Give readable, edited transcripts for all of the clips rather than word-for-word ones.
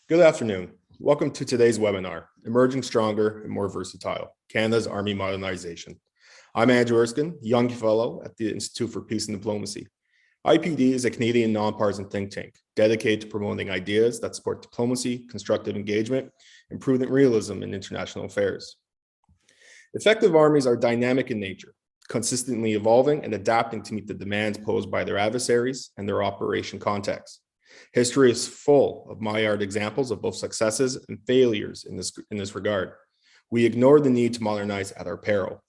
Good afternoon. Welcome to today's webinar, Emerging Stronger and More Versatile, Canada's Army Modernization. I'm Andrew Erskine, Young Fellow at the Institute for Peace and Diplomacy. IPD is a Canadian nonpartisan think tank dedicated to promoting ideas that support diplomacy, constructive engagement, and prudent realism in international affairs. Effective armies are dynamic in nature, consistently evolving and adapting to meet the demands posed by their adversaries and their operation context. History is full of Maillard examples of both successes and failures in this regard. We ignore the need to modernize at our peril.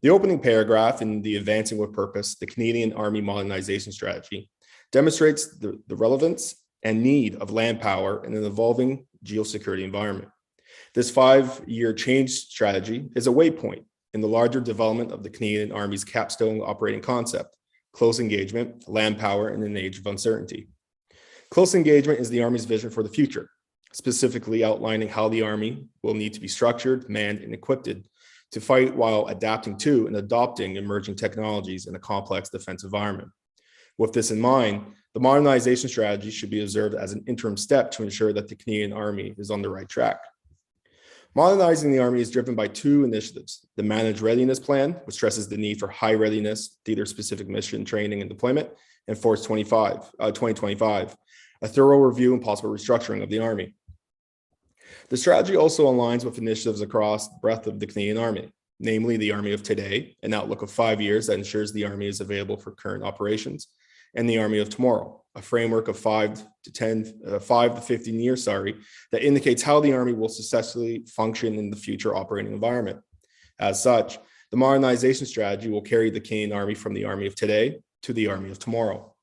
The opening paragraph in the Advancing with Purpose, the Canadian Army Modernization Strategy, demonstrates the relevance and need of land power in an evolving geosecurity environment. This 5-year change strategy is a waypoint in the larger development of the Canadian Army's capstone operating concept, close engagement, land power in an age of uncertainty. Close engagement is the Army's vision for the future, specifically outlining how the Army will need to be structured, manned, and equipped to fight while adapting to and adopting emerging technologies in a complex defense environment. With this in mind, the modernization strategy should be observed as an interim step to ensure that the Canadian Army is on the right track. Modernizing the Army is driven by two initiatives: the Managed Readiness Plan, which stresses the need for high readiness, theater-specific mission training and deployment, and Force 2025, a thorough review and possible restructuring of the Army. The strategy also aligns with initiatives across the breadth of the Canadian Army, namely the Army of Today, an outlook of 5 years that ensures the Army is available for current operations, and the Army of Tomorrow, a framework of 5 to 15 years, that indicates how the Army will successfully function in the future operating environment. As such, the modernization strategy will carry the Canadian Army from the Army of Today to the Army of Tomorrow.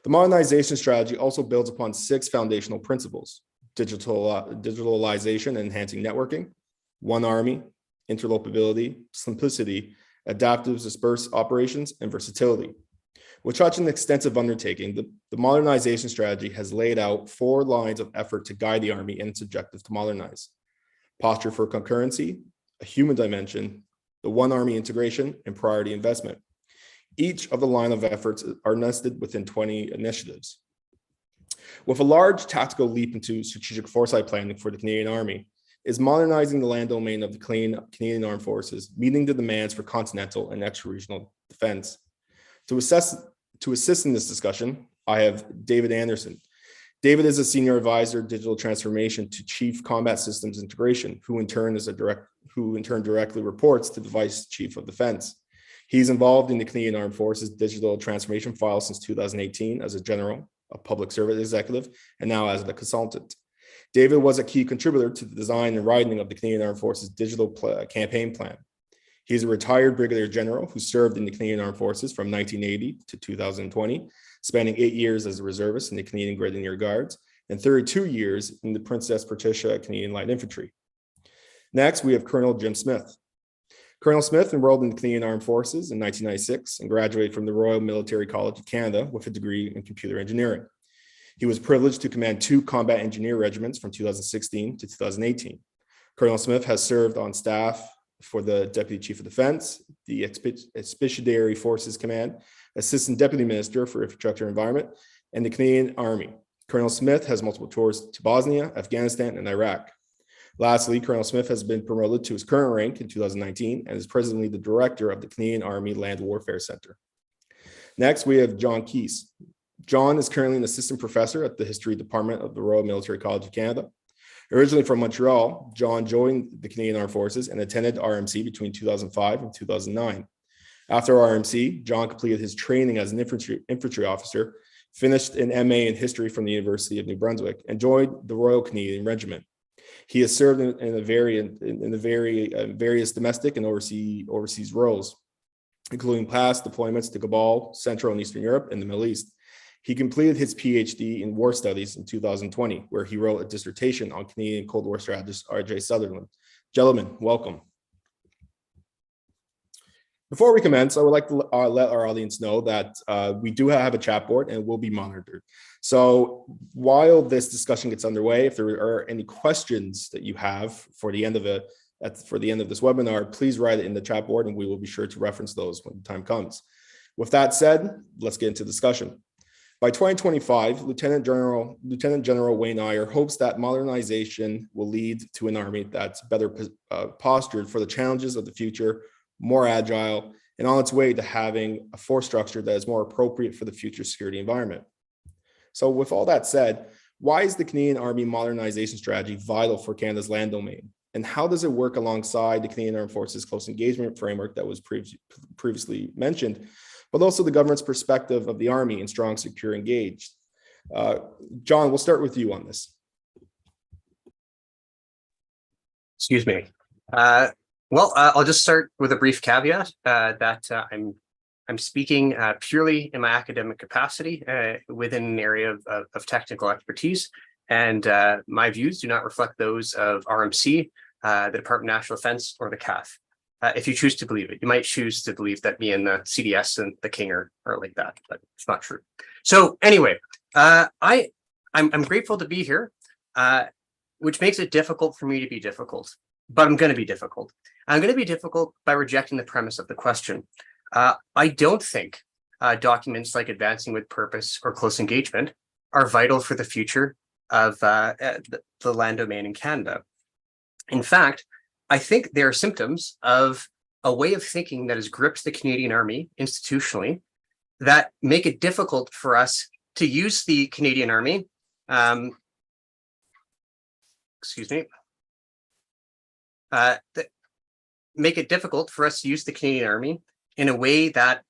The modernization strategy also builds upon 6 foundational principles: digitalization and enhancing networking, one Army, interlopability, simplicity, adaptive dispersed operations, and versatility. With such an extensive undertaking, the modernization strategy has laid out 4 lines of effort to guide the Army in its objective to modernize: posture for concurrency, a human dimension, the one Army integration, and priority investment. Each of the line of efforts are nested within 20 initiatives. With a large tactical leap into strategic foresight planning for the Canadian Army is modernizing the land domain of the Canadian Armed Forces, meeting the demands for continental and extra-regional defense. To assist in this discussion, I have David Anderson. David is a senior advisor, digital transformation to Chief Combat Systems Integration, who in turn directly reports to the Vice Chief of Defense. He's involved in the Canadian Armed Forces digital transformation file since 2018 as a general, a public service executive, and now as a consultant. David was a key contributor to the design and writing of the Canadian Armed Forces digital campaign plan. He's a retired Brigadier General who served in the Canadian Armed Forces from 1980 to 2020, spending 8 years as a reservist in the Canadian Grenadier Guards and 32 years in the Princess Patricia Canadian Light Infantry. Next, we have Colonel Jim Smith. Colonel Smith enrolled in the Canadian Armed Forces in 1996 and graduated from the Royal Military College of Canada with a degree in computer engineering. He was privileged to command 2 combat engineer regiments from 2016 to 2018. Colonel Smith has served on staff for the Deputy Chief of Defense, the Expeditionary Forces Command, Assistant Deputy Minister for Infrastructure and Environment, and the Canadian Army. Colonel Smith has multiple tours to Bosnia, Afghanistan, and Iraq. Lastly, Colonel Smith has been promoted to his current rank in 2019 and is presently the director of the Canadian Army Land Warfare Center. Next, we have John Keess. John is currently an assistant professor at the History Department of the Royal Military College of Canada. Originally from Montreal, John joined the Canadian Armed Forces and attended RMC between 2005 and 2009. After RMC, John completed his training as an infantry officer, finished an MA in history from the University of New Brunswick, and joined the Royal Canadian Regiment. He has served in various domestic and overseas roles, including past deployments to Gabon, Central and Eastern Europe, and the Middle East. He completed his PhD in war studies in 2020, where he wrote a dissertation on Canadian Cold War strategist R.J. Sutherland. Gentlemen, welcome. Before we commence, I would like to let our audience know that we do have a chat board and it will be monitored. So while this discussion gets underway, if there are any questions that you have for the end of this webinar, please write it in the chat board and we will be sure to reference those when the time comes. With that said, let's get into discussion. By 2025, Lieutenant General Wayne Iyer hopes that modernization will lead to an army that's better postured for the challenges of the future, more agile, and on its way to having a force structure that is more appropriate for the future security environment. So with all that said, why is the Canadian Army Modernization Strategy vital for Canada's land domain? And how does it work alongside the Canadian Armed Forces Close Engagement Framework that was previously mentioned, but also the government's perspective of the Army in strong, secure, engaged? John, we'll start with you on this. Excuse me. I'll just start with a brief caveat that I'm speaking purely in my academic capacity within an area of technical expertise, and my views do not reflect those of RMC, the Department of National Defense, or the CAF. If you choose to believe it, you might choose to believe that me and the CDS and the King are like that, but it's not true. So anyway, I'm grateful to be here, which makes it difficult for me to be difficult, but I'm going to be difficult. I'm going to be difficult by rejecting the premise of the question. I don't think documents like Advancing with Purpose or Close Engagement are vital for the future of the land domain in Canada. In fact, I think they are symptoms of a way of thinking that has gripped the Canadian Army institutionally that make it difficult for us to use the Canadian Army, that make it difficult for us to use the Canadian Army in a way that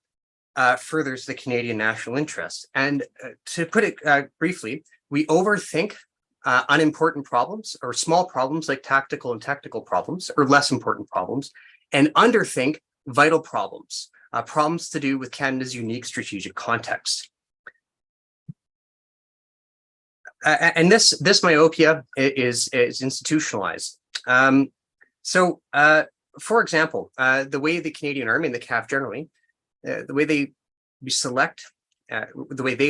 furthers the Canadian national interest. And to put it briefly, we overthink unimportant problems or small problems like tactical and technical problems or less important problems, and underthink vital problems, problems to do with Canada's unique strategic context. And this myopia is institutionalized. For example, the way the Canadian Army and the CAF generally, the way they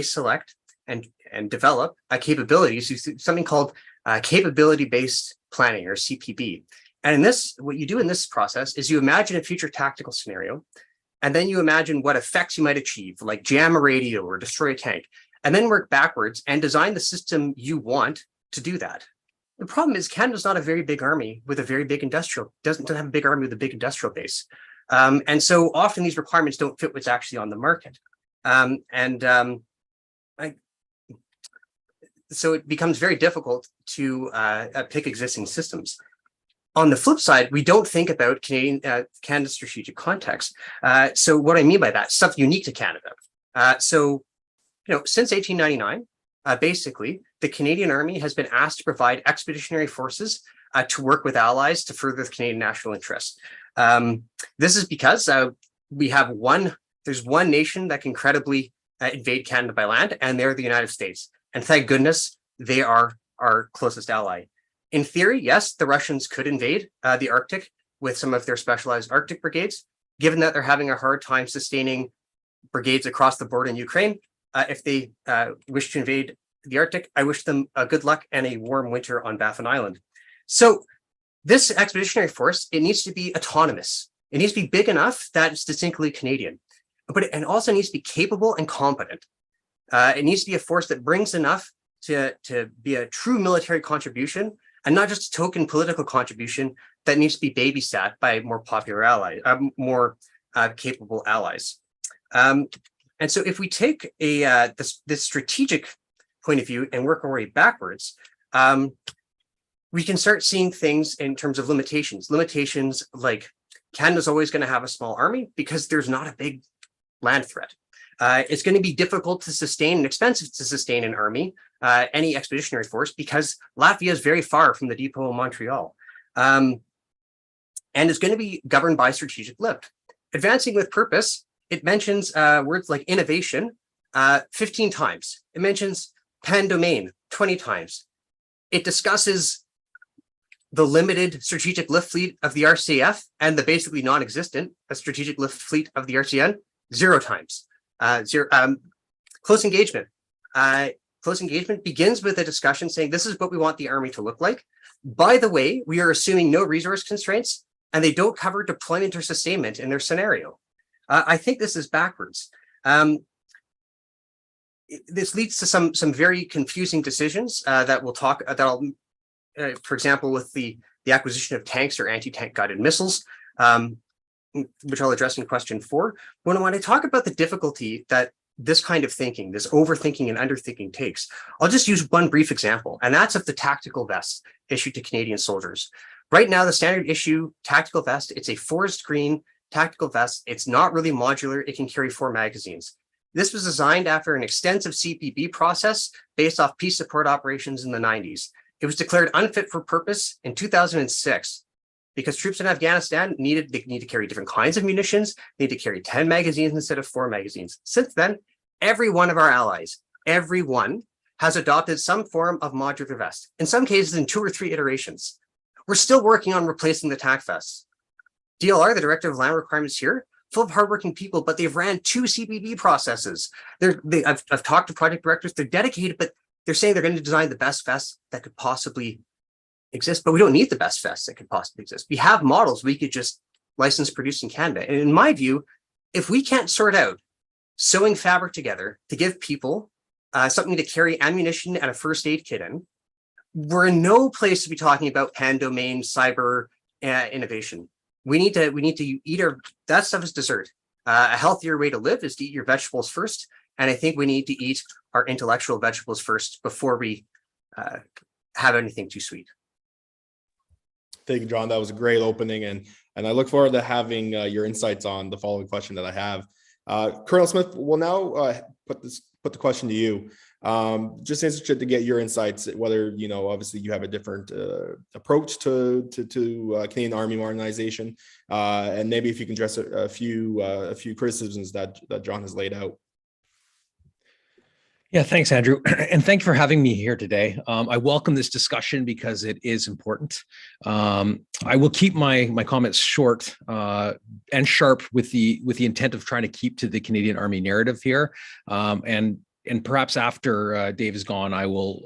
select and develop capabilities is something called capability-based planning, or CPB. And in this, what you do in this process is you imagine a future tactical scenario, and then you imagine what effects you might achieve, like jam a radio or destroy a tank, and then work backwards and design the system you want to do that. The problem is Canada's not a very big army with a very big industrial, doesn't have a big army with a big industrial base. And so often these requirements don't fit what's actually on the market. So it becomes very difficult to pick existing systems. On the flip side, we don't think about Canada's strategic context. So what I mean by that, stuff unique to Canada. Since 1899, basically, the Canadian Army has been asked to provide expeditionary forces to work with allies to further the Canadian national interest. This is because there's one nation that can credibly invade Canada by land, and they're the United States. And thank goodness they are our closest ally. In theory, yes, the Russians could invade the Arctic with some of their specialized Arctic brigades, given that they're having a hard time sustaining brigades across the border in Ukraine. If they wish to invade the Arctic, I wish them good luck and a warm winter on Baffin Island. So this expeditionary force, it needs to be autonomous. It needs to be big enough that it's distinctly Canadian, but it also needs to be capable and competent. It needs to be a force that brings enough to be a true military contribution and not just a token political contribution that needs to be babysat by more popular allies, more capable allies. And so if we take this strategic point of view and work our way backwards, we can start seeing things in terms of limitations. Limitations like Canada's always going to have a small army because there's not a big land threat. It's going to be difficult to sustain and expensive to sustain an army, any expeditionary force, because Latvia is very far from the depot in Montreal. And it's going to be governed by strategic lift. Advancing with Purpose, it mentions words like innovation 15 times. It mentions pan-domain 20 times. It discusses the limited strategic lift fleet of the RCF and the basically non-existent strategic lift fleet of the RCN 0 times. Close engagement. Close engagement begins with a discussion saying this is what we want the army to look like. By the way, we are assuming no resource constraints, and they don't cover deployment or sustainment in their scenario. I think this is backwards. this leads to some very confusing decisions that we'll talk that'll, for example, with the acquisition of tanks or anti-tank guided missiles, which I'll address in question 4. When I talk about the difficulty that this kind of thinking, this overthinking and underthinking takes, I'll just use one brief example, and that's of the tactical vest issued to Canadian soldiers. Right now, the standard issue tactical vest, it's a forest green tactical vest. It's not really modular. It can carry 4 magazines. This was designed after an extensive CPB process based off peace support operations in the 90s. It was declared unfit for purpose in 2006 because troops in Afghanistan need to carry different kinds of munitions, need to carry 10 magazines instead of 4 magazines. Since then, every one of our allies, everyone has adopted some form of modular vest, in some cases in 2 or 3 iterations. We're still working on replacing the TAC vests. DLR, the Director of Land Requirements here, full of hardworking people, but they've ran 2 CPB processes. I've talked to project directors, they're dedicated, but they're saying they're going to design the best vests that could possibly exist, but we don't need the best vests that could possibly exist. We have models we could just license, produce in Canada. And in my view, if we can't sort out sewing fabric together to give people something to carry ammunition and a first aid kit in, we're in no place to be talking about pan-domain cyber innovation. We need to eat that stuff is dessert. A healthier way to live is to eat your vegetables first. And I think we need to eat our intellectual vegetables first before we have anything too sweet. Thank you, John. That was a great opening. And I look forward to having your insights on the following question that I have. Colonel Smith, we'll now put the question to you. Just interested to get your insights, whether, obviously you have a different approach to Canadian Army modernization, and maybe if you can address a few criticisms that John has laid out. Yeah, thanks, Andrew. And thank you for having me here today. I welcome this discussion because it is important. I will keep my comments short and sharp with the intent of trying to keep to the Canadian Army narrative here. And perhaps after Dave is gone, I will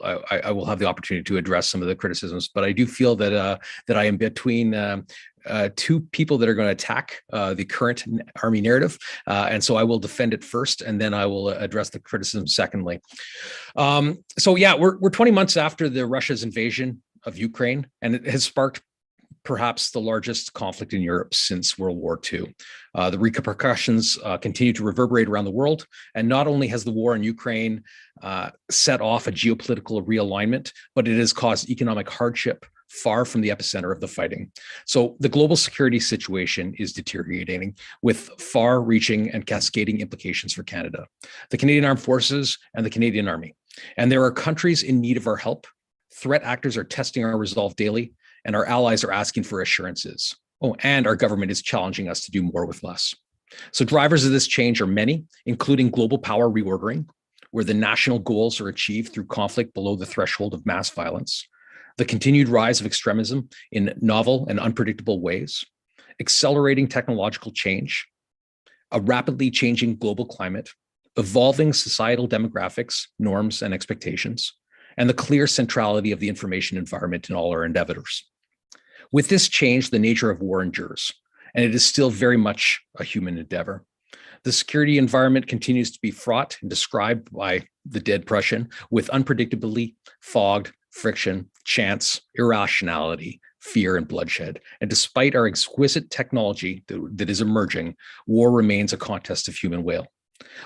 have the opportunity to address some of the criticisms. But I do feel that I am between 2 people that are going to attack the current Army narrative, and so I will defend it first, and then I will address the criticism secondly. So yeah, we're 20 months after the Russia's invasion of Ukraine, and it has sparked perhaps the largest conflict in Europe since World War II. The repercussions continue to reverberate around the world. And not only has the war in Ukraine set off a geopolitical realignment, but it has caused economic hardship far from the epicenter of the fighting. So the global security situation is deteriorating with far-reaching and cascading implications for Canada, the Canadian Armed Forces, and the Canadian Army. And there are countries in need of our help. Threat actors are testing our resolve daily, and our allies are asking for assurances. Oh, and our government is challenging us to do more with less. So drivers of this change are many, including global power reordering, where the national goals are achieved through conflict below the threshold of mass violence, the continued rise of extremism in novel and unpredictable ways, accelerating technological change, a rapidly changing global climate, evolving societal demographics, norms, and expectations, and the clear centrality of the information environment in all our endeavors. With this change, the nature of war endures, and it is still very much a human endeavor. The security environment continues to be fraught and described by the dead Prussian with unpredictability, fog, friction, chance, irrationality, fear, and bloodshed. And despite our exquisite technology that is emerging, war remains a contest of human will.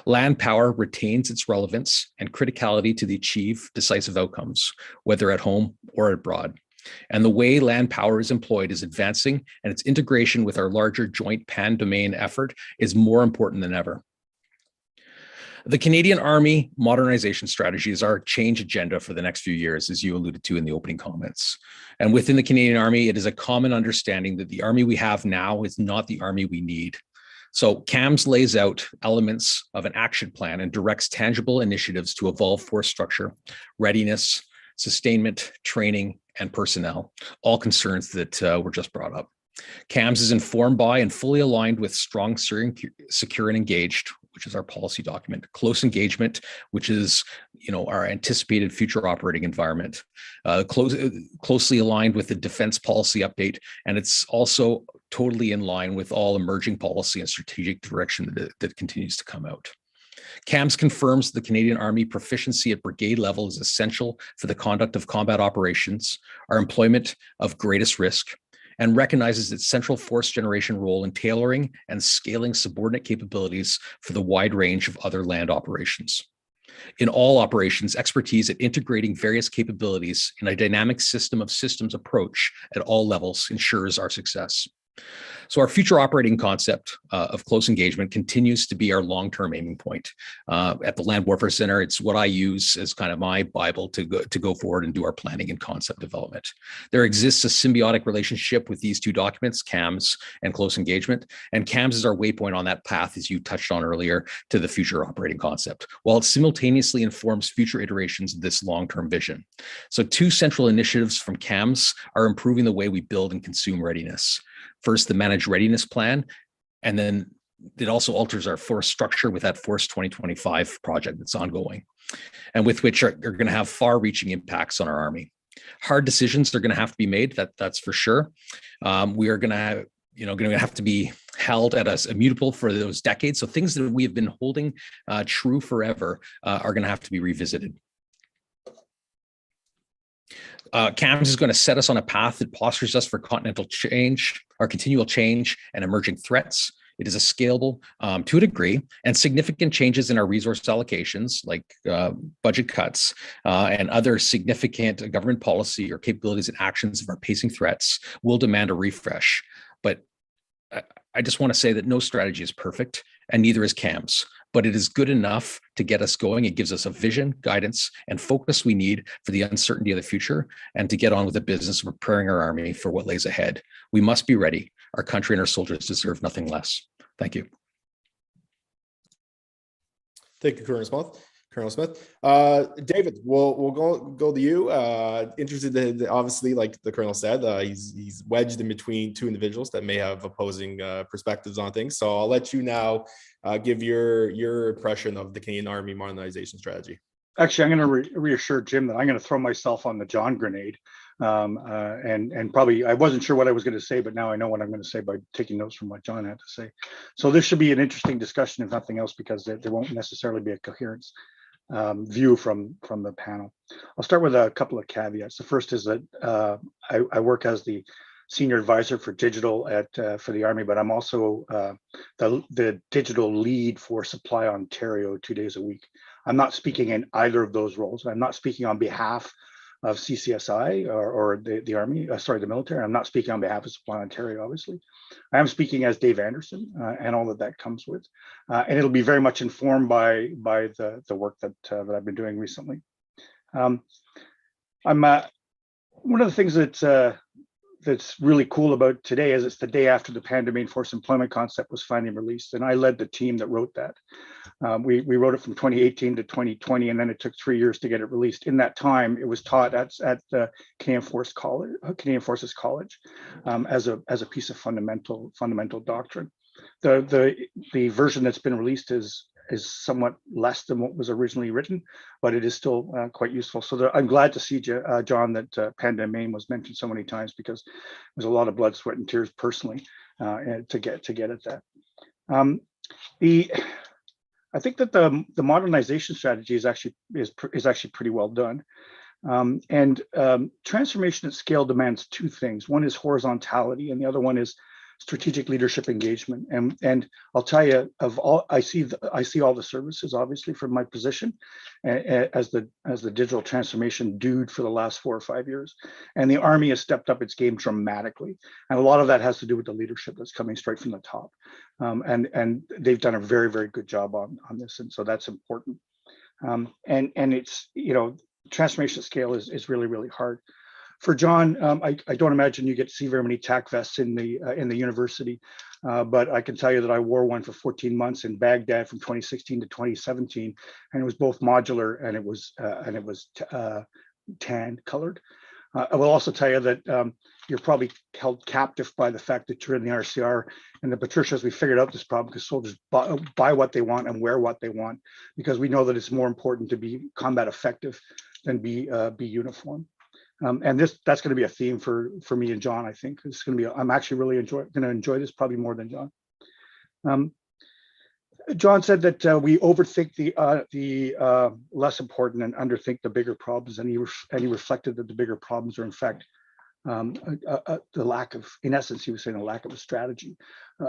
Land power retains its relevance and criticality to achieve decisive outcomes, whether at home or abroad. And the way land power is employed is advancing, and its integration with our larger joint pan-domain effort is more important than ever. The Canadian Army Modernization Strategy is our change agenda for the next few years, as you alluded to in the opening comments. And within the Canadian Army, it is a common understanding that the Army we have now is not the Army we need. So CAMS lays out elements of an action plan and directs tangible initiatives to evolve force structure, readiness, sustainment, training, and personnel, all concerns that were just brought up. CAMS is informed by and fully aligned with strong, secure, and engaged, which is our policy document, close engagement, which is our anticipated future operating environment, closely aligned with the defense policy update, and it's also totally in line with all emerging policy and strategic direction that continues to come out. CAMS confirms the Canadian Army proficiency at brigade level is essential for the conduct of combat operations, our employment of greatest risk, and recognizes its central force generation role in tailoring and scaling subordinate capabilities for the wide range of other land operations. In all operations, expertise at integrating various capabilities in a dynamic system of systems approach at all levels ensures our success. So our future operating concept of close engagement continues to be our long-term aiming point. At the Land Warfare Center, it's what I use as kind of my Bible to go forward and do our planning and concept development. There exists a symbiotic relationship with these two documents, CAMS and close engagement, and CAMS is our waypoint on that path, as you touched on earlier, to the future operating concept, while it simultaneously informs future iterations of this long-term vision. So two central initiatives from CAMS are improving the way we build and consume readiness. First, the Managed Readiness Plan, and then it also alters our force structure with that Force 2025 project that's ongoing, and with which are going to have far-reaching impacts on our Army. Hard decisions are going to have to be made, that's for sure. We are going to have to be held at us immutable for those decades. So things that we have been holding true forever are going to have to be revisited. CAMS is going to set us on a path that postures us for continental change, or continual change and emerging threats. It is a scalable to a degree, and significant changes in our resource allocations, like budget cuts and other significant government policy or capabilities and actions of our pacing threats will demand a refresh. But I just want to say that no strategy is perfect, and neither is CAMS, but it is good enough to get us going. It gives us a vision, guidance, and focus we need for the uncertainty of the future and to get on with the business of preparing our Army for what lays ahead. We must be ready. Our country and our soldiers deserve nothing less. Thank you. Thank you, Colonel Smith. David, we'll go to you. Interested in, obviously, like the Colonel said, he's wedged in between two individuals that may have opposing perspectives on things. So I'll let you now give your impression of the Canadian Army Modernization Strategy. Actually, I'm going to reassure Jim that I'm going to throw myself on the John grenade. And probably I wasn't sure what I was going to say, but now I know what I'm going to say by taking notes from what John had to say. So this should be an interesting discussion, if nothing else, because there won't necessarily be a coherence view from the panel. I'll start with a couple of caveats. The first is that I work as the senior advisor for digital for the Army, but I'm also the digital lead for Supply Ontario 2 days a week. I'm not speaking in either of those roles. I'm not speaking on behalf of CCSI or the Army, the military. I'm not speaking on behalf of Supply Ontario, obviously. I am speaking as Dave Anderson and all that comes with. And it'll be very much informed by the work that I've been doing recently. I'm one of the things that's really cool about today is it's the day after the Pan-Domain Force Employment concept was finally released, and I led the team that wrote that. We wrote it from 2018 to 2020, and then it took 3 years to get it released. In that time, it was taught at the Canadian Forces College as a piece of fundamental doctrine. The version that's been released is somewhat less than what was originally written, but it is still quite useful. So I'm glad to see, John, that Pan-Domain was mentioned so many times, because there's a lot of blood, sweat, and tears personally to get at that. I think that the modernization strategy is actually pretty well done. Transformation at scale demands two things. One is horizontality, and the other one is strategic leadership engagement. And I'll tell you, I see all the services, obviously, from my position as the digital transformation dude for the last 4 or 5 years. And the Army has stepped up its game dramatically. And a lot of that has to do with the leadership that's coming straight from the top. And they've done a very, very good job on this. And so that's important. And it's, transformation scale is really, really hard. For John, I don't imagine you get to see very many TAC vests in the university, but I can tell you that I wore one for 14 months in Baghdad from 2016 to 2017, and it was both modular and it was tan colored. I will also tell you that you're probably held captive by the fact that you're in the RCR and the Patricias. We figured out this problem because soldiers buy what they want and wear what they want, because we know that it's more important to be combat effective than be uniform. And that's going to be a theme for me and John. I think it's going to be. I'm actually really going to enjoy this probably more than John. John said that we overthink the less important and underthink the bigger problems, and he reflected that the bigger problems are in fact the lack of, in essence, he was saying a lack of a strategy,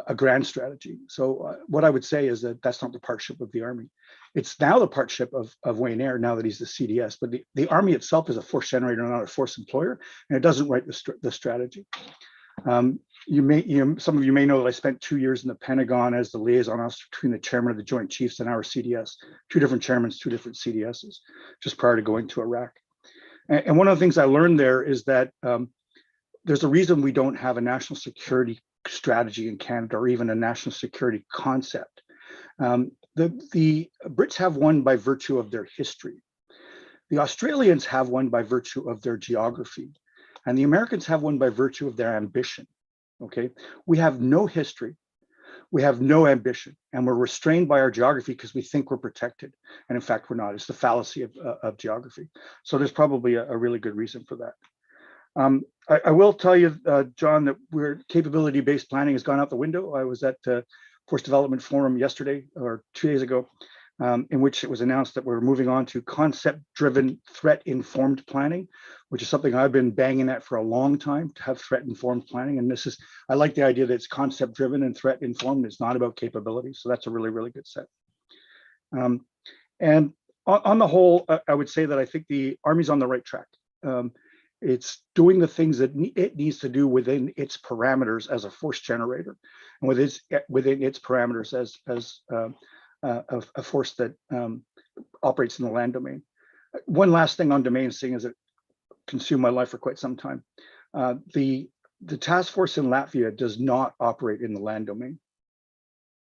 a grand strategy. So what I would say is that that's not the partnership of the Army. It's now the partnership of Wayne Eyre, now that he's the CDS, but the Army itself is a force generator, not a force employer, and it doesn't write the strategy. Some of you may know that I spent 2 years in the Pentagon as the liaison officer between the chairman of the Joint Chiefs and our CDS, 2 different chairmen, 2 different CDSs, just prior to going to Iraq. And one of the things I learned there is that there's a reason we don't have a national security strategy in Canada, or even a national security concept. The Brits have one by virtue of their history. The Australians have one by virtue of their geography. And the Americans have one by virtue of their ambition. Okay, we have no history, we have no ambition, and we're restrained by our geography because we think we're protected. And in fact, we're not. It's the fallacy of geography. So there's probably a really good reason for that. I will tell you, John, that capability-based planning has gone out the window. I was at Force Development Forum yesterday or 2 days ago, in which it was announced that we're moving on to concept-driven, threat-informed planning, which is something I've been banging at for a long time, to have threat-informed planning. And I like the idea that it's concept-driven and threat-informed. It's not about capability. So that's a really, really good set. And on the whole, I would say that I think the Army's on the right track. It's doing the things that it needs to do within its parameters as a force generator, and within its parameters as a force that operates in the land domain. One last thing on domain, seeing as it consumed my life for quite some time. The task force in Latvia does not operate in the land domain.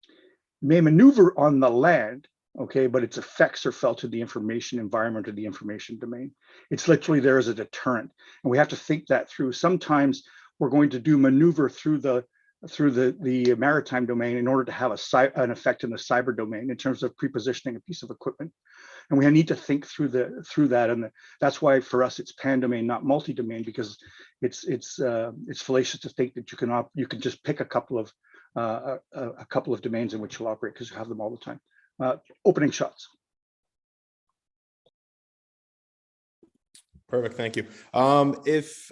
It may maneuver on the land, okay, but its effects are felt in the information environment or the information domain. It's literally there as a deterrent, and we have to think that through. Sometimes we're going to do maneuver through the maritime domain in order to have an effect in the cyber domain in terms of prepositioning a piece of equipment, and we need to think through that, and that's why for us it's pan-domain, not multi-domain, because it's fallacious to think that you can just pick a couple of domains in which you'll operate, because you have them all the time. Opening shots. Perfect, thank you. What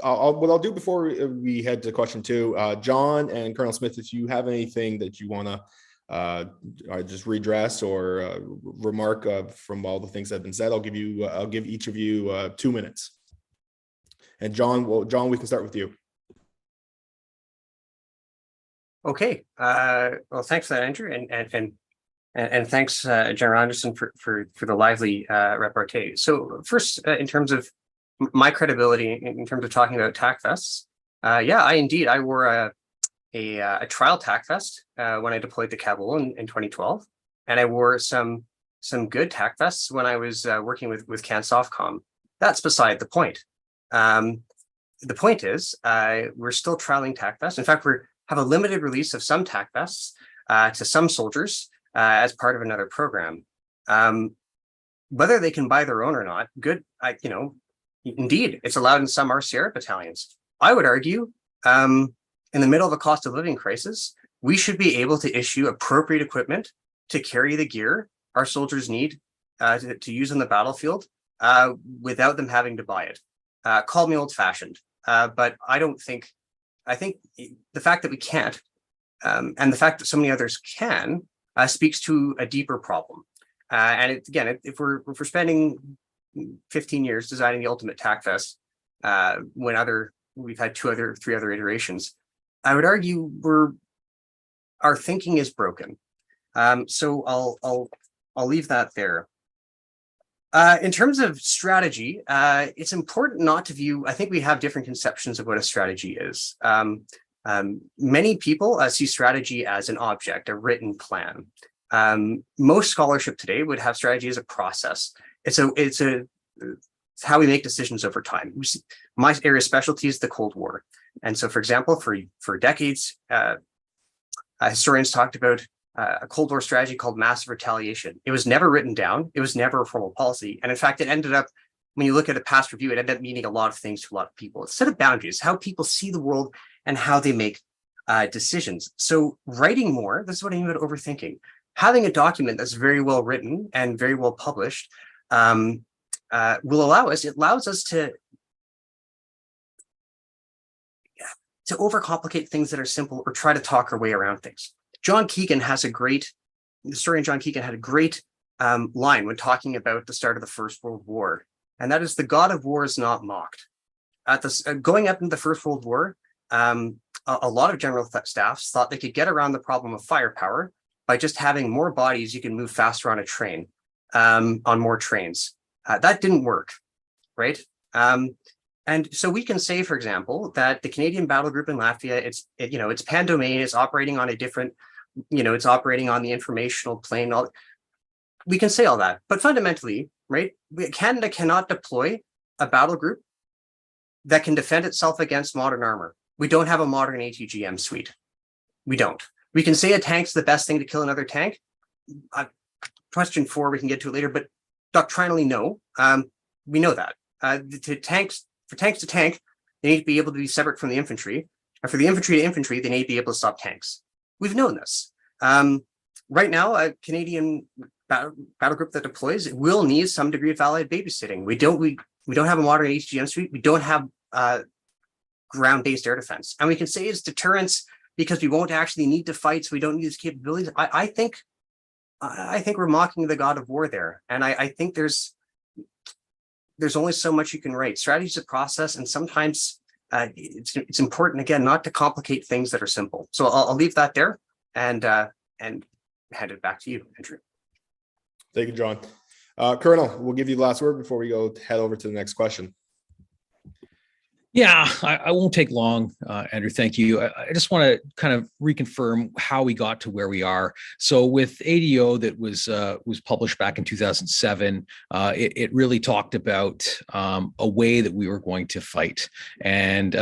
I'll do before we head to question 2, John and Colonel Smith, if you have anything that you want to just redress or remark from all the things that have been said, I'll give each of you 2 minutes. And John, we can start with you. Okay. Well, thanks for that, Andrew, and thanks, General Anderson, for the lively repartee. So first, in terms of my credibility, in terms of talking about TAC vests, I wore a trial TAC vest when I deployed to Kabul in 2012, and I wore some good TAC vests when I was working with CANSOFCOM. That's beside the point. The point is, we're still trialing TAC vests. In fact, we have a limited release of some TAC vests to some soldiers as part of another program. Whether they can buy their own or not, good. Indeed, it's allowed in some RCR battalions. I would argue, in the middle of a cost of living crisis, we should be able to issue appropriate equipment to carry the gear our soldiers need to use on the battlefield without them having to buy it. Call me old-fashioned, but I think the fact that we can't, and the fact that so many others can, speaks to a deeper problem. And if we're spending 15 years designing the ultimate TAC vest, when we've had 3 other iterations, I would argue our thinking is broken. So I'll leave that there. In terms of strategy, it's important not to view. I think we have different conceptions of what a strategy is. Many people see strategy as an object, a written plan. Most scholarship today would have strategy as a process. It's how we make decisions over time. My area of specialty is the Cold War. And so, for example, for decades, historians talked about a Cold War strategy called massive retaliation. It was never written down. It was never a formal policy. And in fact, it ended up, when you look at a past review, it ended up meaning a lot of things to a lot of people. It's a set of boundaries, how people see the world and how they make decisions. So writing more, this is what I mean about overthinking. having a document that's very well written and very well published will allows us to overcomplicate things that are simple or try to talk our way around things. The historian John Keegan had a great line when talking about the start of the First World War, and that is, the God of War is not mocked. Going up into the First World War, a lot of general staffs thought they could get around the problem of firepower by just having more bodies you can move faster on a train, on more trains. That didn't work, right? And so we can say, for example, that the Canadian battle group in Latvia, it's pan-domain, it's operating on a different, it's operating on the informational plane. We can say all that, but fundamentally, right, Canada cannot deploy a battle group that can defend itself against modern armor. We don't have a modern ATGM suite. We don't. We can say a tank's the best thing to kill another tank. Question 4, we can get to it later, but doctrinally, no. We know that. For tanks to tank, they need to be able to be separate from the infantry. And for the infantry to infantry, they need to be able to stop tanks. We've known this. Right now, a Canadian battle group that deploys will need some degree of allied babysitting. We don't have a modern HGM suite. We don't have ground-based air defense. And we can say it's deterrence because we won't actually need to fight, so we don't need these capabilities. I think we're mocking the God of War there. And I think there's only so much you can write. Strategy is a process, and sometimes it's important, again, not to complicate things that are simple. So I'll leave that there and hand it back to you, Andrew. Thank you, John. Colonel, we'll give you the last word before we head over to the next question. Yeah, I won't take long, Andrew. Thank you. I just want to kind of reconfirm how we got to where we are. So with ADO that was published back in 2007, it really talked about a way that we were going to fight, and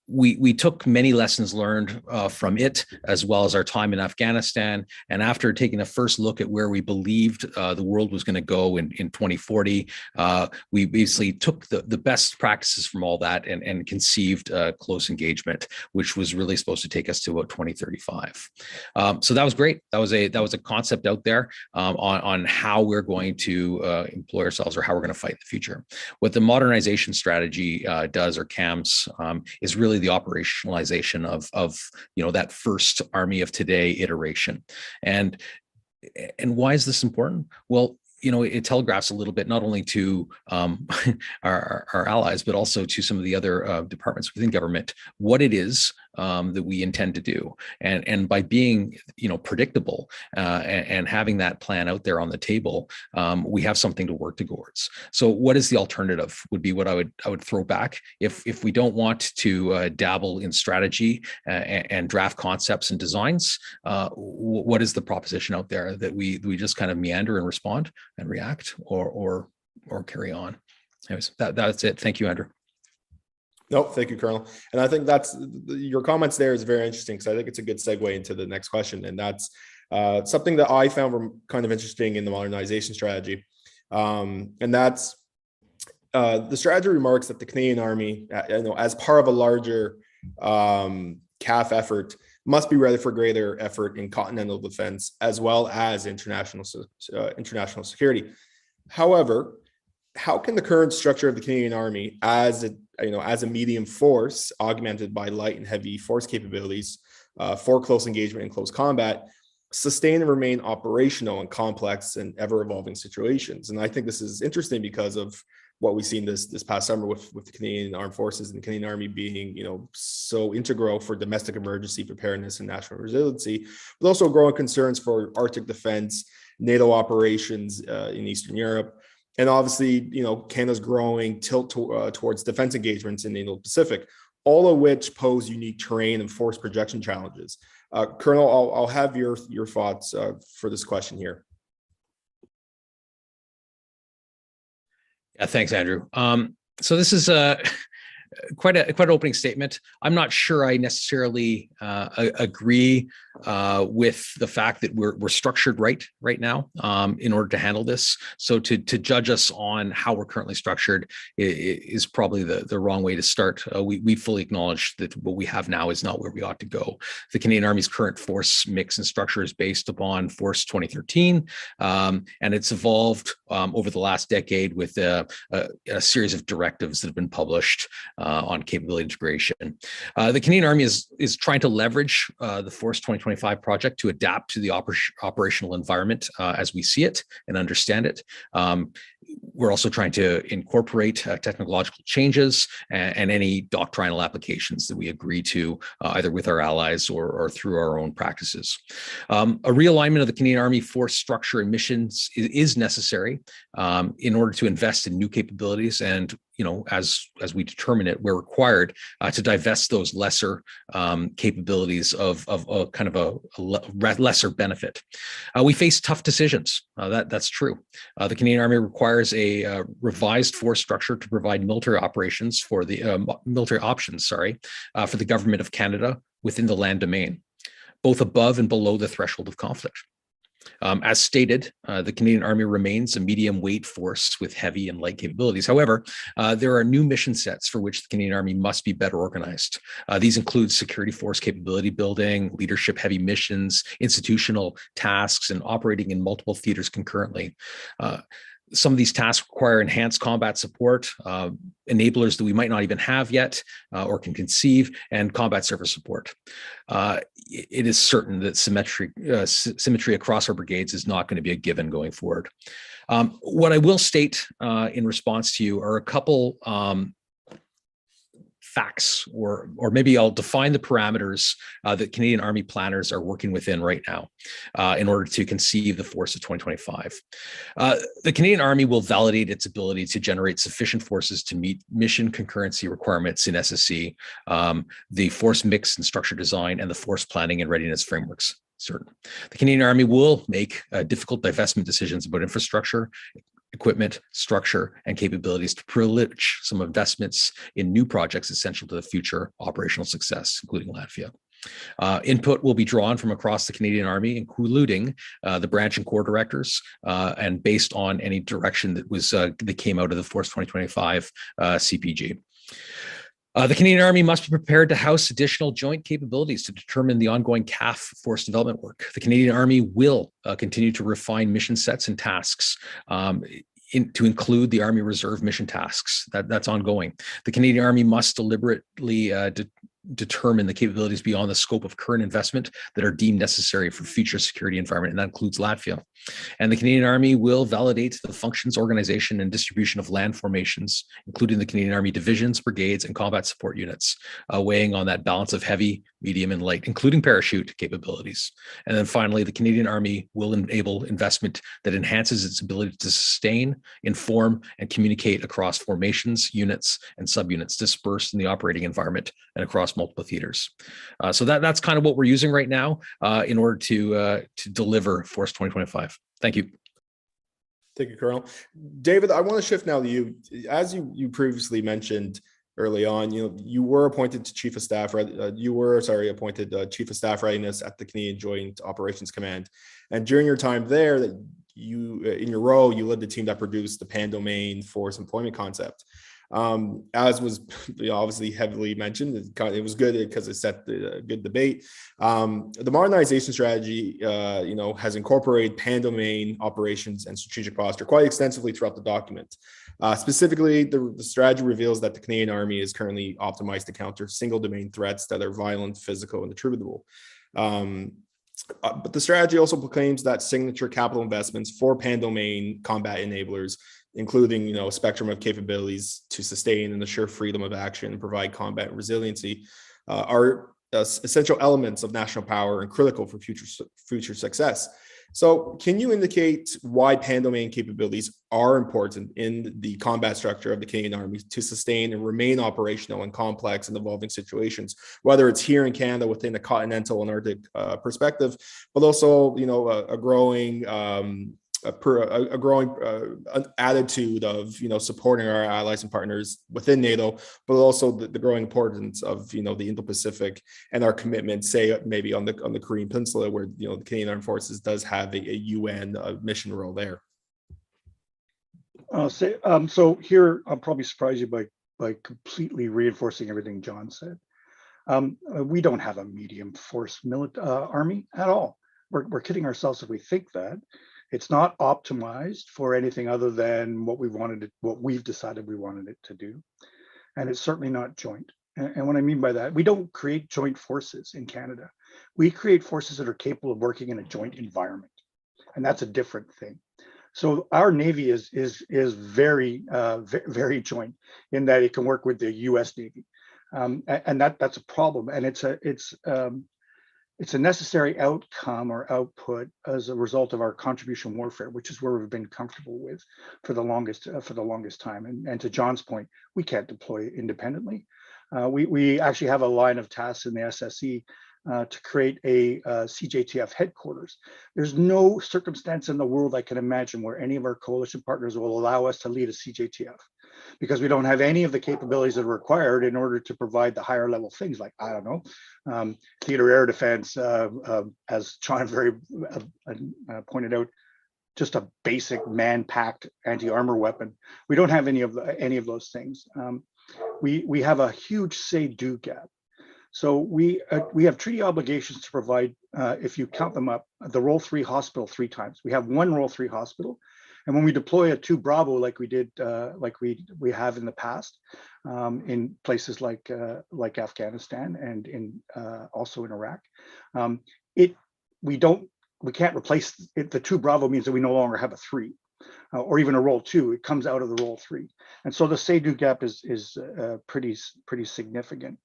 we took many lessons learned from it, as well as our time in Afghanistan. And after taking a first look at where we believed the world was going to go in 2040, we basically took the best practices from all that and conceived close engagement, which was really supposed to take us to about 2035. So that was great. That was a concept out there on how we're going to employ ourselves, or how we're going to fight in the future. What the modernization strategy does, or CAMS, is really the operationalization of that first Army of Today iteration. And why is this important? Well, it telegraphs a little bit, not only to our allies, but also to some of the other departments within government, what it is that we intend to do. And by being, predictable and having that plan out there on the table, we have something to work towards. So what is the alternative would be what I would throw back. If we don't want to dabble in strategy and draft concepts and designs, what is the proposition out there that we just kind of meander and respond and react, or carry on? Anyways, that's it. Thank you, Andrew. No, thank you, Colonel. And I think that's your comments there is very interesting, because I think it's a good segue into the next question. And that's something that I found kind of interesting in the modernization strategy. And that's the strategy remarks that the Canadian Army, as part of a larger CAF effort, must be ready for greater effort in continental defense as well as international security. However, how can the current structure of the Canadian Army as a medium force augmented by light and heavy force capabilities for close engagement and close combat sustain and remain operational in complex and ever-evolving situations? And I think this is interesting because of what we've seen this past summer with the Canadian Armed Forces and the Canadian Army being, so integral for domestic emergency preparedness and national resiliency, but also growing concerns for Arctic defense, NATO operations in Eastern Europe. And obviously, Canada's growing tilt towards defense engagements in the Indo-Pacific, all of which pose unique terrain and force projection challenges. Colonel, I'll have your thoughts for this question here. Yeah, thanks, Andrew. So this is quite an opening statement. I'm not sure I necessarily agree with the fact that we're structured right now in order to handle this. So to judge us on how we're currently structured is probably the wrong way to start. We fully acknowledge that what we have now is not where we ought to go. The Canadian Army's current force mix and structure is based upon Force 2013, and it's evolved over the last decade with a series of directives that have been published on capability integration. The Canadian Army is trying to leverage the Force 2025 project to adapt to the operational environment as we see it and understand it. We're also trying to incorporate technological changes and any doctrinal applications that we agree to either with our allies or through our own practices. A realignment of the Canadian Army force structure and missions is necessary in order to invest in new capabilities and, as we determine it, we're required to divest those lesser capabilities of a kind of a lesser benefit. We face tough decisions. That's true. The Canadian Army requires a revised force structure to provide military operations for the military options, for the government of Canada within the land domain, both above and below the threshold of conflict. As stated, the Canadian Army remains a medium weight force with heavy and light capabilities. However, there are new mission sets for which the Canadian Army must be better organized. These include security force capability building, leadership heavy missions, institutional tasks, and operating in multiple theaters concurrently. Some of these tasks require enhanced combat support, enablers that we might not even have yet or can conceive, and combat service support. It is certain that symmetry across our brigades is not going to be a given going forward. What I will state in response to you are a couple facts, or maybe I'll define the parameters that Canadian Army planners are working within right now in order to conceive the force of 2025. The Canadian Army will validate its ability to generate sufficient forces to meet mission concurrency requirements in SSC, the force mix and structure design, and the force planning and readiness frameworks. Certain. The Canadian Army will make difficult divestment decisions about infrastructure, equipment, structure, and capabilities to privilege some investments in new projects essential to the future operational success, including Latvia. Input will be drawn from across the Canadian Army, including the branch and corps directors, and based on any direction that came out of the Force 2025 CPG. The Canadian Army must be prepared to house additional joint capabilities to determine the ongoing CAF force development work. The Canadian Army will continue to refine mission sets and tasks to include the Army Reserve mission tasks. That's ongoing. The Canadian Army must deliberately determine the capabilities beyond the scope of current investment that are deemed necessary for future security environment, and that includes Latvia. And the Canadian Army will validate the functions, organization, and distribution of land formations, including the Canadian Army divisions, brigades, and combat support units, weighing on that balance of heavy, medium, and light, including parachute capabilities. And then finally, the Canadian Army will enable investment that enhances its ability to sustain, inform, and communicate across formations, units, and subunits dispersed in the operating environment and across multiple theaters. So that's kind of what we're using right now in order to deliver Force 2025. Thank you. Thank you, Colonel. David, I want to shift now to you. As you previously mentioned early on, you were appointed to Chief of Staff. Appointed Chief of Staff Readiness at the Canadian Joint Operations Command. And during your time there, that you in your role, you led the team that produced the pan-domain force employment concept. As was obviously heavily mentioned, it was good because it set the good debate. The modernization strategy, has incorporated pan-domain operations and strategic posture quite extensively throughout the document. Specifically, the strategy reveals that the Canadian Army is currently optimized to counter single domain threats that are violent, physical, and attributable. But the strategy also proclaims that signature capital investments for pan-domain combat enablers, including a spectrum of capabilities to sustain and assure freedom of action and provide combat resiliency, are essential elements of national power and critical for future success. So can you indicate why pan-domain capabilities are important in the combat structure of the Canadian Army to sustain and remain operational in complex and evolving situations, whether it's here in Canada within a continental and Arctic perspective, but also, a growing a growing attitude of supporting our allies and partners within NATO, but also the growing importance of the Indo-Pacific and our commitment, say maybe on the Korean Peninsula, where the Canadian Armed Forces does have a UN mission role there. So here I'll probably surprise you by completely reinforcing everything John said. We don't have a medium force army at all. We're kidding ourselves if we think that. It's not optimized for anything other than what we've decided we wanted it to do. And it's certainly not joint. And what I mean by that, we don't create joint forces in Canada. We create forces that are capable of working in a joint environment. And that's a different thing. So our Navy is very, very joint in that it can work with the US Navy. And that's a problem. And it's a necessary outcome or output as a result of our contribution warfare, which is where we've been comfortable with for the longest time. And to John's point, we can't deploy independently. We actually have a line of tasks in the SSE to create a CJTF headquarters. There's no circumstance in the world I can imagine where any of our coalition partners will allow us to lead a CJTF, because we don't have any of the capabilities that are required in order to provide the higher level things like, I don't know, theater air defense, as John very pointed out, just a basic man-packed anti-armor weapon. We don't have any of those things. We have a huge say-do gap. So we have treaty obligations to provide, if you count them up, the Role 3 hospital 3 times. We have one Role 3 hospital. And when we deploy a 2 Bravo, like we did, like we have in the past, in places like Afghanistan and also in Iraq, we can't replace it. The 2 Bravo means that we no longer have a 3, or even a Role 2. It comes out of the Role 3, and so the say-do gap is pretty significant.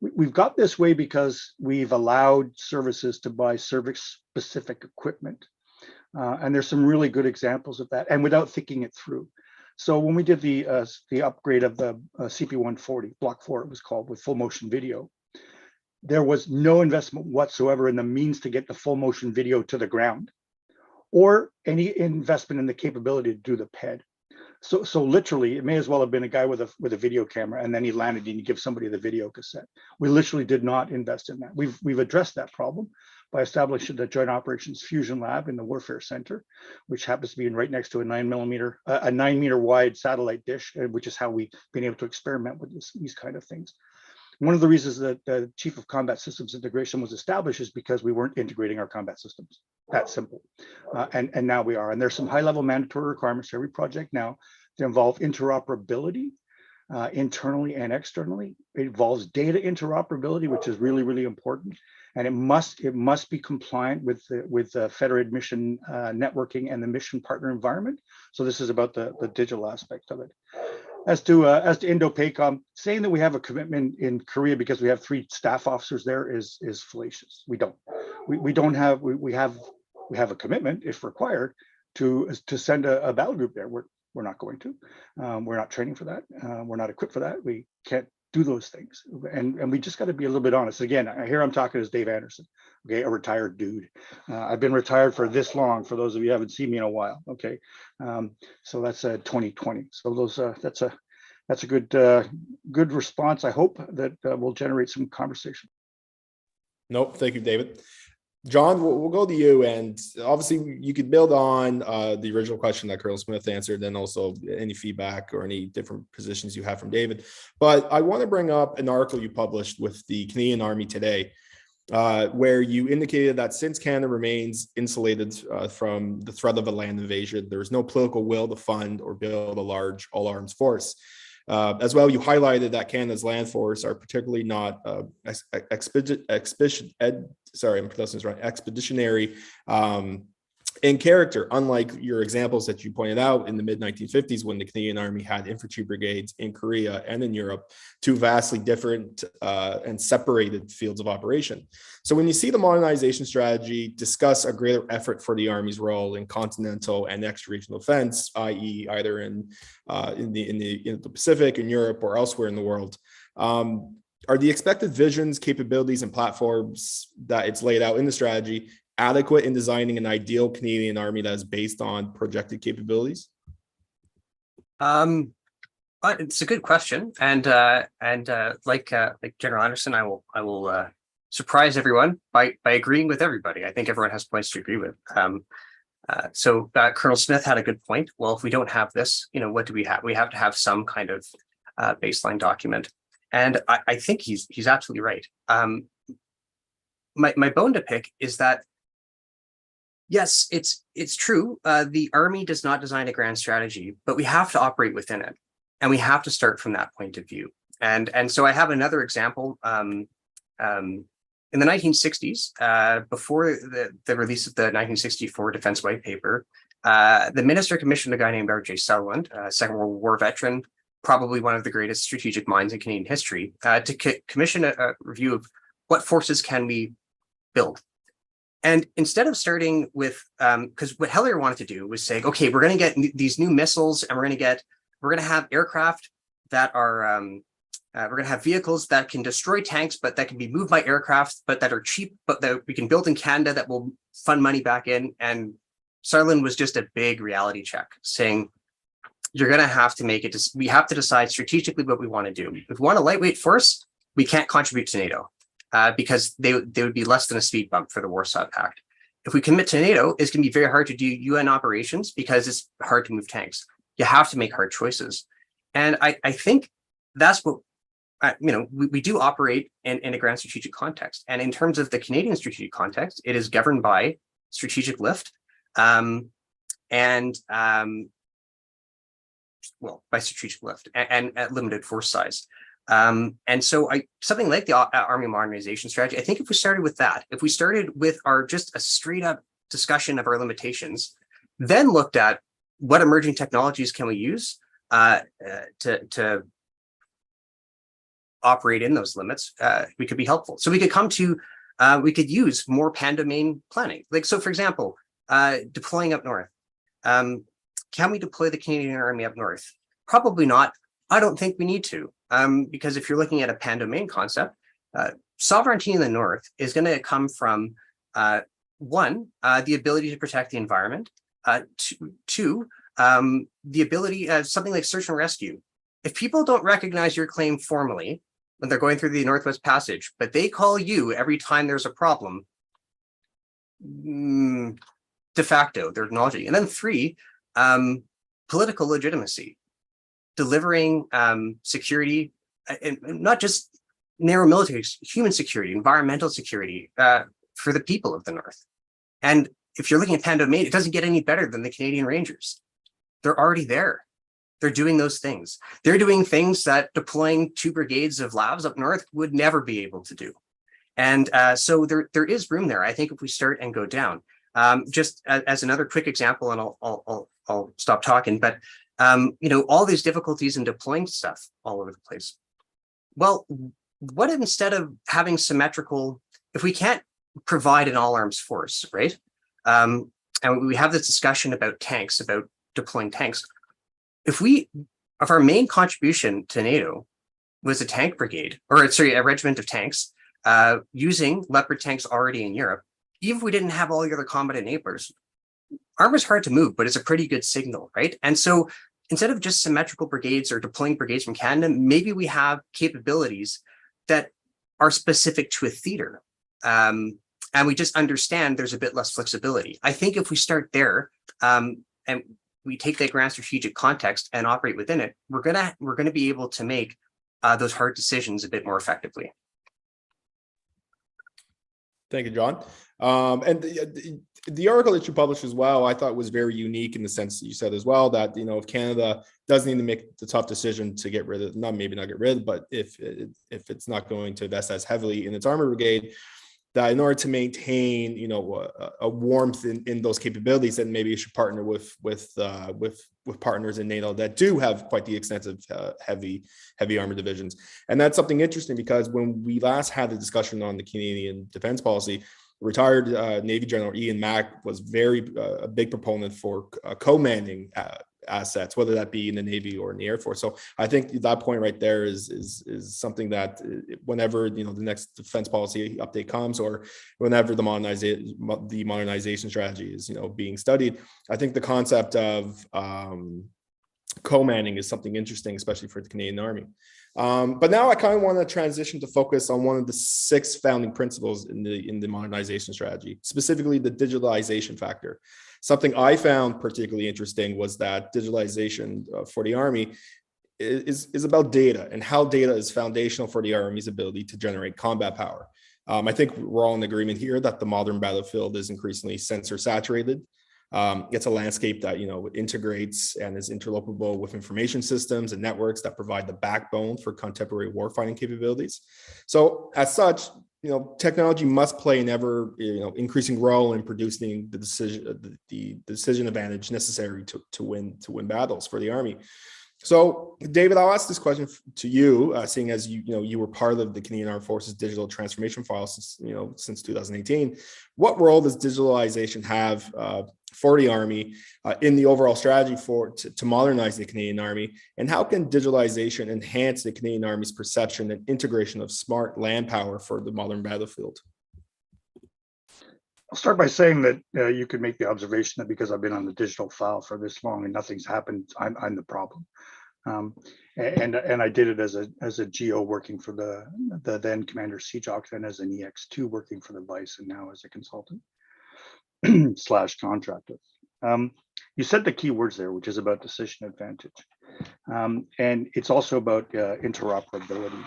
We've got this way because we've allowed services to buy service-specific equipment. And there's some really good examples of that, and without thinking it through. So when we did the upgrade of the CP-140, Block 4 it was called, with full motion video, there was no investment whatsoever in the means to get the full motion video to the ground, or any investment in the capability to do the PED. So literally, it may as well have been a guy with a video camera, and then he landed and you give somebody the video cassette. We literally did not invest in that. We've addressed that problem by establishing the Joint Operations Fusion Lab in the Warfare Center, which happens to be right next to a 9 meter wide satellite dish, which is how we've been able to experiment with these kind of things. One of the reasons that the Chief of Combat Systems Integration was established is because we weren't integrating our combat systems. That simple. And now we are. And there's some high-level mandatory requirements for every project now that involve interoperability, internally and externally. It involves data interoperability, which is really, really important. And it must be compliant with the Federated Mission networking and the mission partner environment. So this is about the digital aspect of it. As to Indo-PACOM, saying that we have a commitment in Korea because we have 3 staff officers there is fallacious. We don't. We have a commitment, if required, to send a battle group there. We're not going to. We're not training for that. We're not equipped for that. We can't do those things. And we just got to be a little bit honest. Again, here I'm talking as Dave Anderson, okay, a retired dude. I've been retired for this long, for those of you who haven't seen me in a while, okay? So that's 2020. So that's a good response. I hope that will generate some conversation. Nope, thank you, David. John, we'll go to you, and obviously you could build on the original question that Colonel Smith answered, and also any feedback or any different positions you have from David. But I want to bring up an article you published with the Canadian Army today, where you indicated that since Canada remains insulated from the threat of a land invasion, there is no political will to fund or build a large all-arms force. As well, you highlighted that Canada's land force are particularly not expeditionary in character, unlike your examples that you pointed out in the mid-1950s when the Canadian Army had infantry brigades in Korea and in Europe, 2 vastly different and separated fields of operation. So when you see the modernization strategy discuss a greater effort for the Army's role in continental and extra-regional defense, i.e. either in the Pacific, in Europe, or elsewhere in the world, are the expected visions, capabilities, and platforms that it's laid out in the strategy adequate in designing an ideal Canadian Army that is based on projected capabilities? But it's a good question, and like General Anderson, I will surprise everyone by agreeing with everybody. I think everyone has points to agree with. So Colonel Smith had a good point. Well, if we don't have this, what do we have? We have to have some kind of baseline document, and I think he's absolutely right. My bone to pick is that yes, it's true. The Army does not design a grand strategy, but we have to operate within it. And we have to start from that point of view. And so I have another example. In the 1960s, before the release of the 1964 Defense White Paper, the minister commissioned a guy named R.J. Sutherland, Second World War veteran, probably one of the greatest strategic minds in Canadian history, to commission a review of what forces can we build. And instead of starting with, because what Heller wanted to do was say, okay, we're going to get these new missiles, and we're going to have aircraft that are, we're going to have vehicles that can destroy tanks, but that can be moved by aircraft, but that are cheap, but that we can build in Canada that will fund money back in. And Sutherland was just a big reality check saying, you're going to have to make it, we have to decide strategically what we want to do. If we want a lightweight force, we can't contribute to NATO because they would be less than a speed bump for the Warsaw Pact. If we commit to NATO, it's going to be very hard to do UN operations because it's hard to move tanks. You have to make hard choices. And I think that's what, we do operate in a grand strategic context. And in terms of the Canadian strategic context, it is governed by strategic lift by strategic lift and at limited force size. And so something like the Army Modernization Strategy, I think if we started with that, if we started with just a straight up discussion of our limitations, then looked at what emerging technologies can we use to operate in those limits, we could be helpful. So we could come to, we could use more pan-domain planning. Like, so for example, deploying up north. Can we deploy the Canadian Army up north? Probably not. I don't think we need to, because if you're looking at a pan-domain concept, sovereignty in the north is going to come from, one, the ability to protect the environment, two, the ability of something like search and rescue. If people don't recognize your claim formally when they're going through the Northwest Passage, but they call you every time there's a problem, de facto, they're acknowledging. And then three, political legitimacy, delivering security, and not just narrow military, human security, environmental security for the people of the North. And if you're looking at pan-domain, it doesn't get any better than the Canadian Rangers. They're already there. They're doing those things. They're doing things that deploying 2 brigades of LAVs up north would never be able to do. And so there is room there, I think, if we start and go down. Just as another quick example, and I'll stop talking, but all these difficulties in deploying stuff all over the place. Well, what if instead of having symmetrical, if we can't provide an all-arms force, right? And we have this discussion about tanks, about deploying tanks. If our main contribution to NATO was a tank brigade, or sorry, a regiment of tanks, using Leopard tanks already in Europe, even if we didn't have all the other combat enablers, armor's hard to move, but it's a pretty good signal, right? And so instead of just symmetrical brigades or deploying brigades from Canada, maybe we have capabilities that are specific to a theater. And we just understand there's a bit less flexibility. I think if we start there and we take that grand strategic context and operate within it, we're gonna be able to make those hard decisions a bit more effectively. Thank you, John. And the article that you published as well, I thought was very unique in the sense that you said as well that, if Canada does need to make the tough decision to get rid of, maybe not get rid of, but if it's not going to invest as heavily in its armor brigade, that in order to maintain, a warmth in those capabilities, then maybe you should partner with partners in NATO that do have quite the extensive heavy armor divisions. And that's something interesting because when we last had the discussion on the Canadian defense policy, retired Navy General Ian Mack was a big proponent for co-manning assets, whether that be in the Navy or in the Air Force. So I think that point right there is something that whenever, the next defense policy update comes, or whenever the modernization strategy is, being studied, I think the concept of co-manning is something interesting, especially for the Canadian Army. But now I kind of want to transition to focus on one of the 6 founding principles in the modernization strategy, specifically the digitalization factor. Something I found particularly interesting was that digitalization for the Army is about data, and how data is foundational for the Army's ability to generate combat power. I think we're all in agreement here that the modern battlefield is increasingly sensor saturated. It's a landscape that integrates and is interlopable with information systems and networks that provide the backbone for contemporary warfighting capabilities. So as such, technology must play an ever increasing role in producing the decision advantage necessary to win battles for the Army. So, David, I'll ask this question to you, seeing as you were part of the Canadian Armed Forces digital transformation file since 2018. What role does digitalization have for the Army in the overall strategy to modernize the Canadian Army, and how can digitalization enhance the Canadian Army's perception and integration of smart land power for the modern battlefield? I'll start by saying that you could make the observation that because I've been on the digital file for this long and nothing's happened, I'm the problem. And I did it as a GO working for the then Commander CJOC, then as an EX2 working for the Vice, and now as a consultant / contractor. You said the key words there, which is about decision advantage. And it's also about interoperability.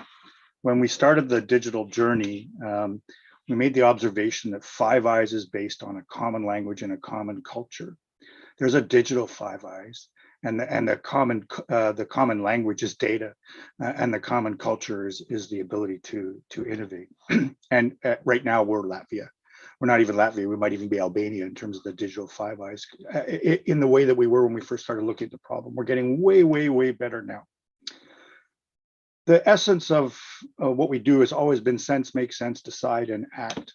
When we started the digital journey, we made the observation that Five Eyes is based on a common language and a common culture. There's a digital Five Eyes, and the common language is data, and the common culture is the ability to innovate. And right now we're Latvia. We're not even Latvia. We might even be Albania in terms of the digital Five Eyes, in the way that we were when we first started looking at the problem. We're getting way, way, way better now. The essence of what we do has always been sense, make sense, decide, and act.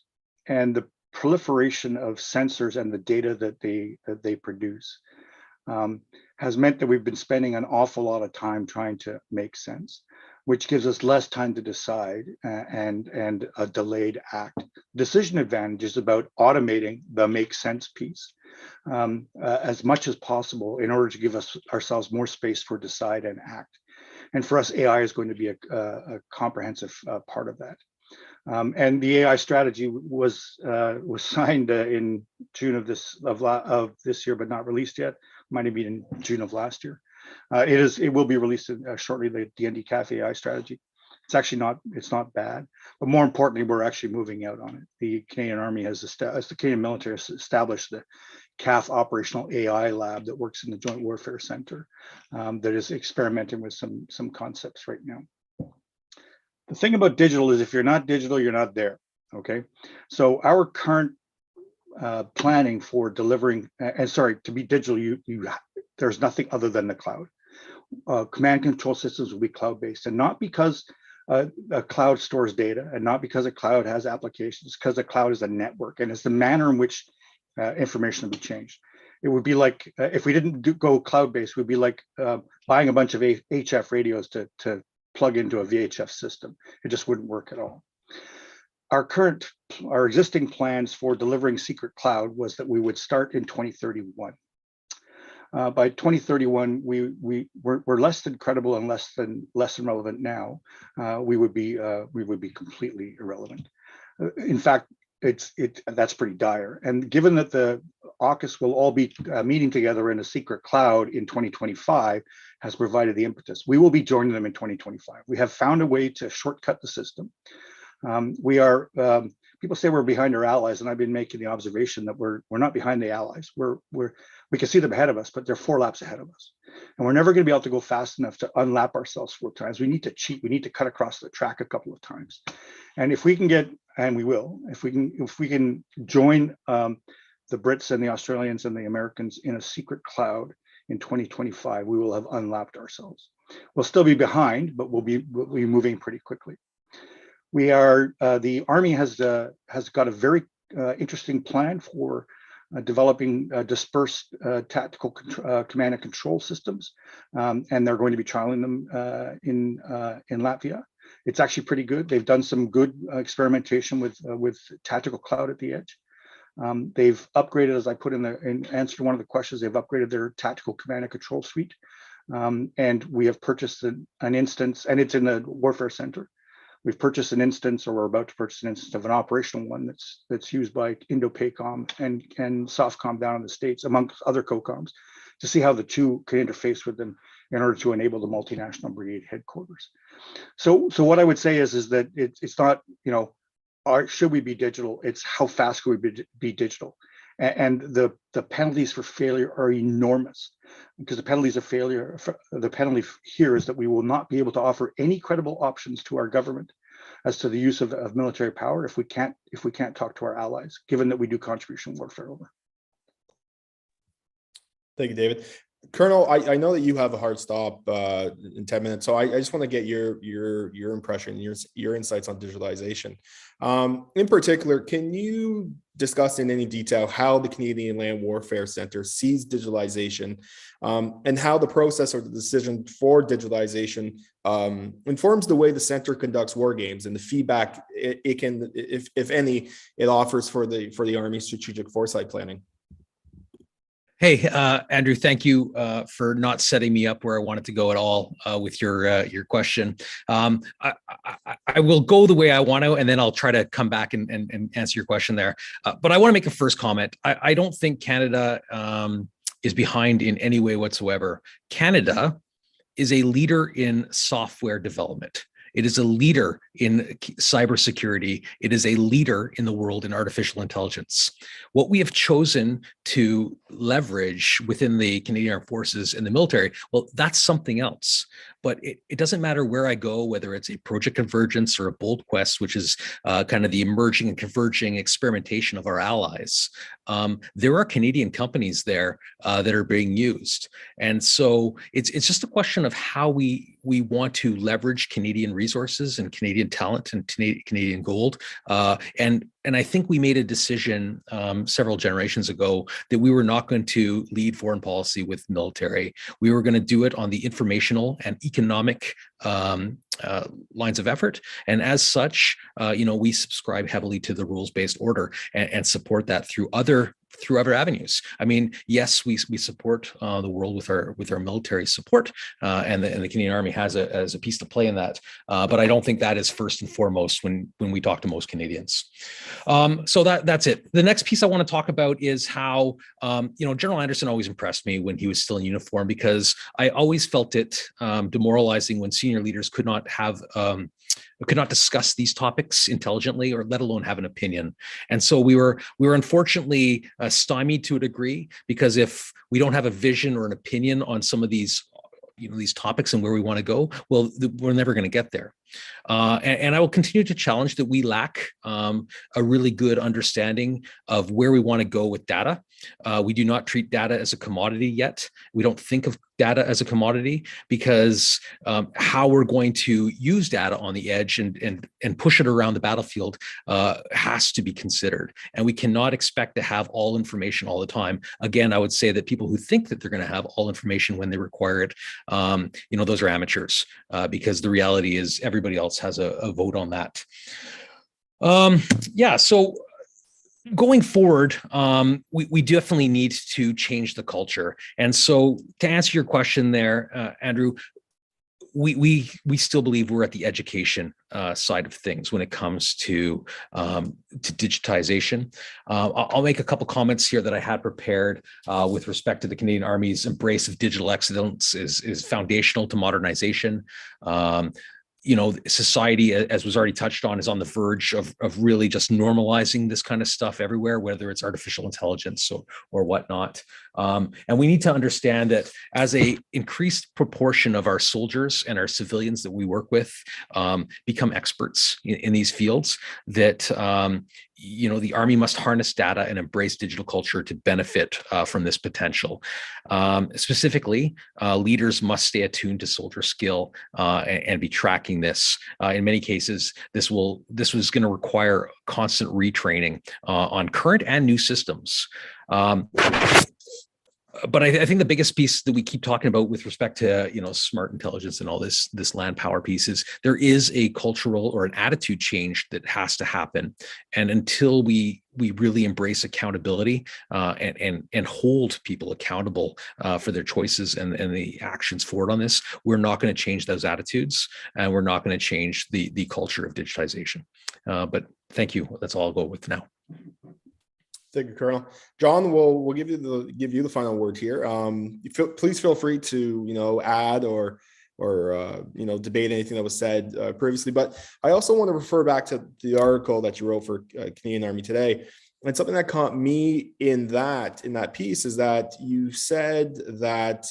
And the proliferation of sensors and the data that they produce has meant that we've been spending an awful lot of time trying to make sense, which gives us less time to decide and a delayed act. Decision advantage is about automating the make sense piece as much as possible in order to give ourselves more space for decide and act. And for us, AI is going to be a comprehensive part of that. And the AI strategy was signed in June of this year, but not released yet. Might have been in June of last year. It will be released shortly. The NDCAF AI strategy. It's not bad, but more importantly, we're actually moving out on it. The Canadian Army the Canadian military has established the CAF operational AI lab that works in the Joint Warfare Center that is experimenting with some concepts right now. The thing about digital is if you're not digital, you're not there. Okay, so our current planning for delivering, to be digital, there's nothing other than the cloud. Command control systems will be cloud-based, and not because a cloud stores data, and not because a cloud has applications, because the cloud is a network, and it's the manner in which information will be changed. It would be like if we didn't go cloud-based, we'd be like buying a bunch of HF radios to plug into a VHF system. It just wouldn't work at all. Our existing plans for delivering secret cloud was that we would start in 2031. By 2031, we're less than credible and less than relevant now. We would be completely irrelevant. In fact, that's pretty dire. And given that the AUKUS will all be meeting together in a secret cloud in 2025, has provided the impetus. We will be joining them in 2025. We have found a way to shortcut the system. People say we're behind our allies, and I've been making the observation that we're not behind the allies. We can see them ahead of us, but they're 4 laps ahead of us. And we're never going to be able to go fast enough to unlap ourselves 4 times. We need to cheat. We need to cut across the track a couple of times. And if we can get, and we will, if we can join the Brits and the Australians and the Americans in a secret cloud in 2025, we will have unlapped ourselves. We'll still be behind, but we'll be moving pretty quickly. The Army has got a very interesting plan for developing dispersed tactical command and control systems, and they're going to be trialing them in Latvia. It's actually pretty good. They've done some good experimentation with tactical cloud at the edge. They've upgraded, as I put in answer to one of the questions, they've upgraded their tactical command and control suite. And we have purchased an instance, and it's in the warfare center. We've purchased an instance, or we're about to purchase an instance of an operational one that's used by Indo-PACOM and SOFCOM down in the States, amongst other COCOMs, to see how the two can interface with them in order to enable the multinational brigade headquarters. So what I would say is that it's not, should we be digital? It's how fast can we be digital? And the penalties for failure are enormous, because the penalties of failure, the penalty here is that we will not be able to offer any credible options to our government as to the use of military power if we can't talk to our allies, given that we do contribution warfare over. Thank you, David. Colonel, I know that you have a hard stop in 10 minutes, so I just want to get your impression, your insights on digitalization. In particular, can you discuss in any detail how the Canadian Land Warfare Centre sees digitalization, and how the process or the decision for digitalization informs the way the centre conducts war games and the feedback it can, if any, it offers for the Army's strategic foresight planning? Hey, Andrew, thank you for not setting me up where I wanted to go at all with your question. I will go the way I want to, and then I'll try to come back and answer your question there. But I want to make a first comment. I don't think Canada is behind in any way whatsoever. Canada is a leader in software development. It is a leader in cybersecurity. It is a leader in the world in artificial intelligence. What we have chosen to leverage within the Canadian Armed Forces and the military, well, that's something else. But it doesn't matter where I go, whether it's a Project Convergence or a Bold Quest, which is kind of the emerging and converging experimentation of our allies. There are Canadian companies there that are being used. And so it's just a question of how we want to leverage Canadian resources and Canadian talent and Canadian gold. And I think we made a decision several generations ago that we were not going to lead foreign policy with military. We were going to do it on the informational and economic lines of effort. And as such, we subscribe heavily to the rules-based order and support that through other avenues. I mean, yes, we support the world with our military support, and the Canadian Army has a piece to play in that. But I don't think that is first and foremost when we talk to most Canadians. So that's it. The next piece I want to talk about is how General Anderson always impressed me when he was still in uniform, because I always felt it demoralizing when senior leaders could not discuss these topics intelligently, or let alone have an opinion. And so we were unfortunately stymied to a degree, because if we don't have a vision or an opinion on some of these topics and where we want to go, well, we're never going to get there. And I will continue to challenge that we lack a really good understanding of where we want to go with data. We do not treat data as a commodity yet. We don't think of data as a commodity, because how we're going to use data on the edge and push it around the battlefield has to be considered. And we cannot expect to have all information all the time. Again, I would say that people who think that they're going to have all information when they require it, those are amateurs, because the reality is everybody else has a vote on that. So going forward, we definitely need to change the culture. And so to answer your question there, Andrew, we still believe we're at the education side of things when it comes to digitization. I'll make a couple comments here that I had prepared with respect to the Canadian Army's embrace of digital excellence is foundational to modernization. Society, as was already touched on, is on the verge of really just normalizing this kind of stuff everywhere, whether it's artificial intelligence or whatnot. And we need to understand that as a increased proportion of our soldiers and our civilians that we work with become experts in these fields, that the Army must harness data and embrace digital culture to benefit from this potential. Specifically, leaders must stay attuned to soldier skill and be tracking this. In many cases, this was going to require constant retraining on current and new systems. But I think the biggest piece that we keep talking about with respect to smart intelligence and all this land power piece is there is a cultural or an attitude change that has to happen, and until we really embrace accountability and hold people accountable for their choices and the actions forward on this, we're not going to change those attitudes, and we're not going to change the culture of digitization. But thank you. That's all I'll go with now. Thank you, Colonel. John, we'll give you the final word here. Please feel free to add or debate anything that was said previously. But I also want to refer back to the article that you wrote for Canadian Army Today. And something that caught me in that piece is that you said that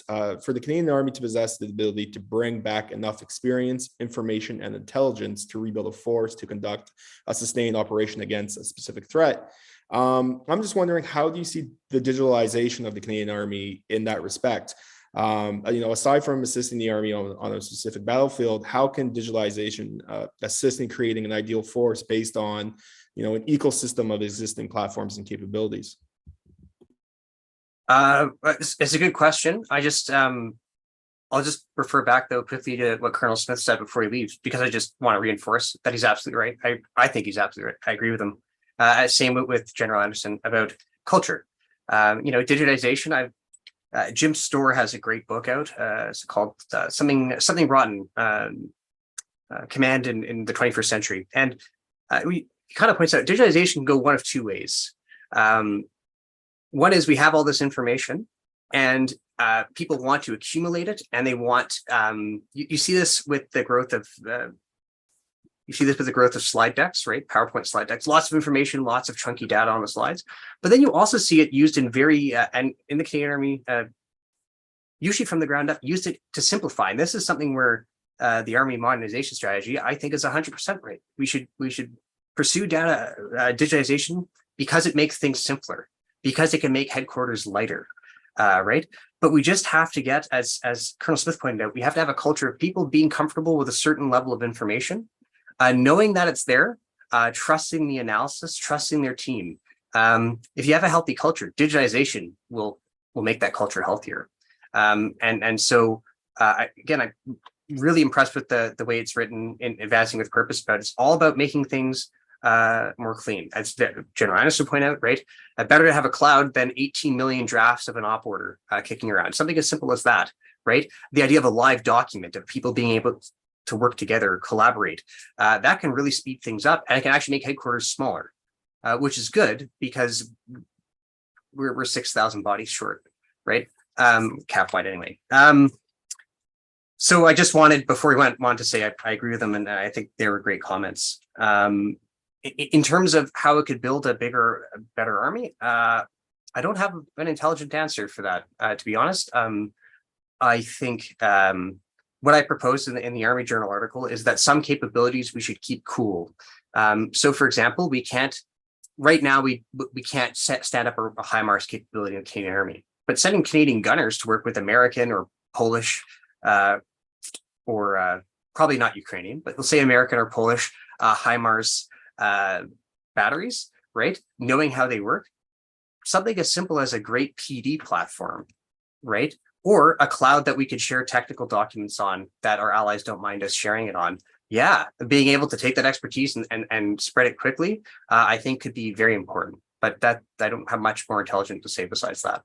for the Canadian Army to possess the ability to bring back enough experience, information, and intelligence to rebuild a force to conduct a sustained operation against a specific threat. I'm just wondering, how do you see the digitalization of the Canadian Army in that respect? Aside from assisting the Army on a specific battlefield, how can digitalization assist in creating an ideal force based on, an ecosystem of existing platforms and capabilities? It's a good question. I'll just refer back though quickly to what Colonel Smith said before he leaves, because I just want to reinforce that he's absolutely right. I think he's absolutely right. I agree with him. Same with General Anderson about culture. Digitization. Jim Storr has a great book out. It's called something rotten. Command in the 21st century, and he kind of points out digitization can go one of two ways. One is we have all this information, and people want to accumulate it, and they want. You see this with the growth of. You see this with the growth of slide decks, right? PowerPoint slide decks, lots of information, lots of chunky data on the slides. But then you also see it used in and in the Canadian Army, usually from the ground up, used it to simplify. And this is something where the Army Modernization Strategy, I think, is 100% right. We should pursue data digitization because it makes things simpler, because it can make headquarters lighter, right? But we just have to get, as Colonel Smith pointed out, we have to have a culture of people being comfortable with a certain level of information. Knowing that it's there, trusting the analysis, trusting their team. If you have a healthy culture, digitization will make that culture healthier. So again, I'm really impressed with the way it's written in Advancing with Purpose, but it's all about making things more clean. As General Anderson pointed out, right? Better to have a cloud than 18 million drafts of an op order kicking around. Something as simple as that, right? The idea of a live document of people being able to work together, collaborate, that can really speed things up, and it can actually make headquarters smaller, which is good because we're 6,000 bodies short, right? Cap wide anyway. So I just wanted, before we wanted to say I agree with them, and I think they were great comments. In terms of how it could build a better army, I don't have an intelligent answer for that, to be honest. I think what I proposed in the Army Journal article is that some capabilities we should keep cool. So, for example, we can't right now stand up a HIMARS capability in the Canadian Army, but sending Canadian gunners to work with American or Polish or probably not Ukrainian, but we'll say American or Polish HIMARS batteries, right? Knowing how they work, something as simple as a great PD platform, right? Or a cloud that we could share technical documents on that our allies don't mind us sharing it on. Yeah, being able to take that expertise and spread it quickly, I think could be very important. But that I don't have much more intelligent to say besides that.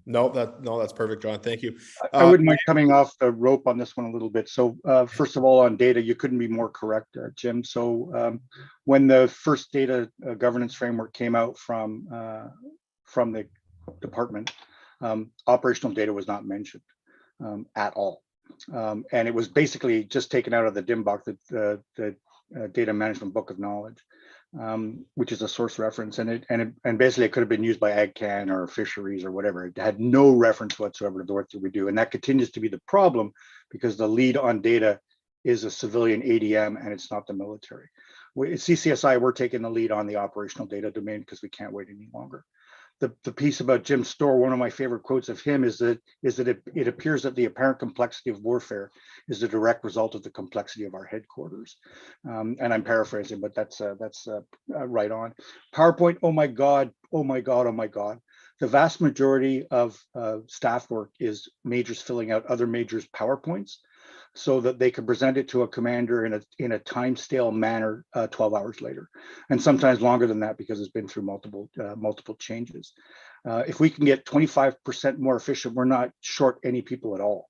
No, that's perfect, John. Thank you. I wouldn't mind coming off the rope on this one a little bit. So first of all, on data, you couldn't be more correct, Jim. So when the first data governance framework came out from the department, operational data was not mentioned at all. And it was basically just taken out of the DIMBOK, the Data Management Book of Knowledge, which is a source reference. And basically it could have been used by AgCan or fisheries or whatever. It had no reference whatsoever to the work that we do. And that continues to be the problem because the lead on data is a civilian ADM and it's not the military. At CCSI, we're taking the lead on the operational data domain because we can't wait any longer. The piece about Jim Storr, one of my favorite quotes of him is that it appears that the apparent complexity of warfare is the direct result of the complexity of our headquarters. And I'm paraphrasing, but that's right on. PowerPoint, oh my God, oh my God, oh my God. The vast majority of staff work is majors filling out other majors' PowerPoints so that they can present it to a commander in a time stale manner 12 hours later, and sometimes longer than that because it's been through multiple changes. If we can get 25% more efficient, we're not short any people at all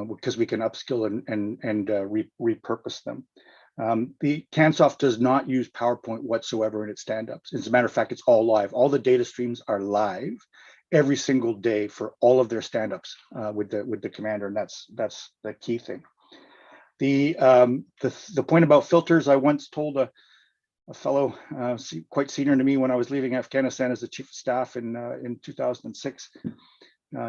because we can upskill and repurpose them. The CANSOF does not use PowerPoint whatsoever in its stand-ups. As a matter of fact, it's all live. All the data streams are live every single day for all of their stand-ups with the commander, and that's the key thing. The point about filters, I once told a fellow quite senior to me when I was leaving Afghanistan as the chief of staff in 2006.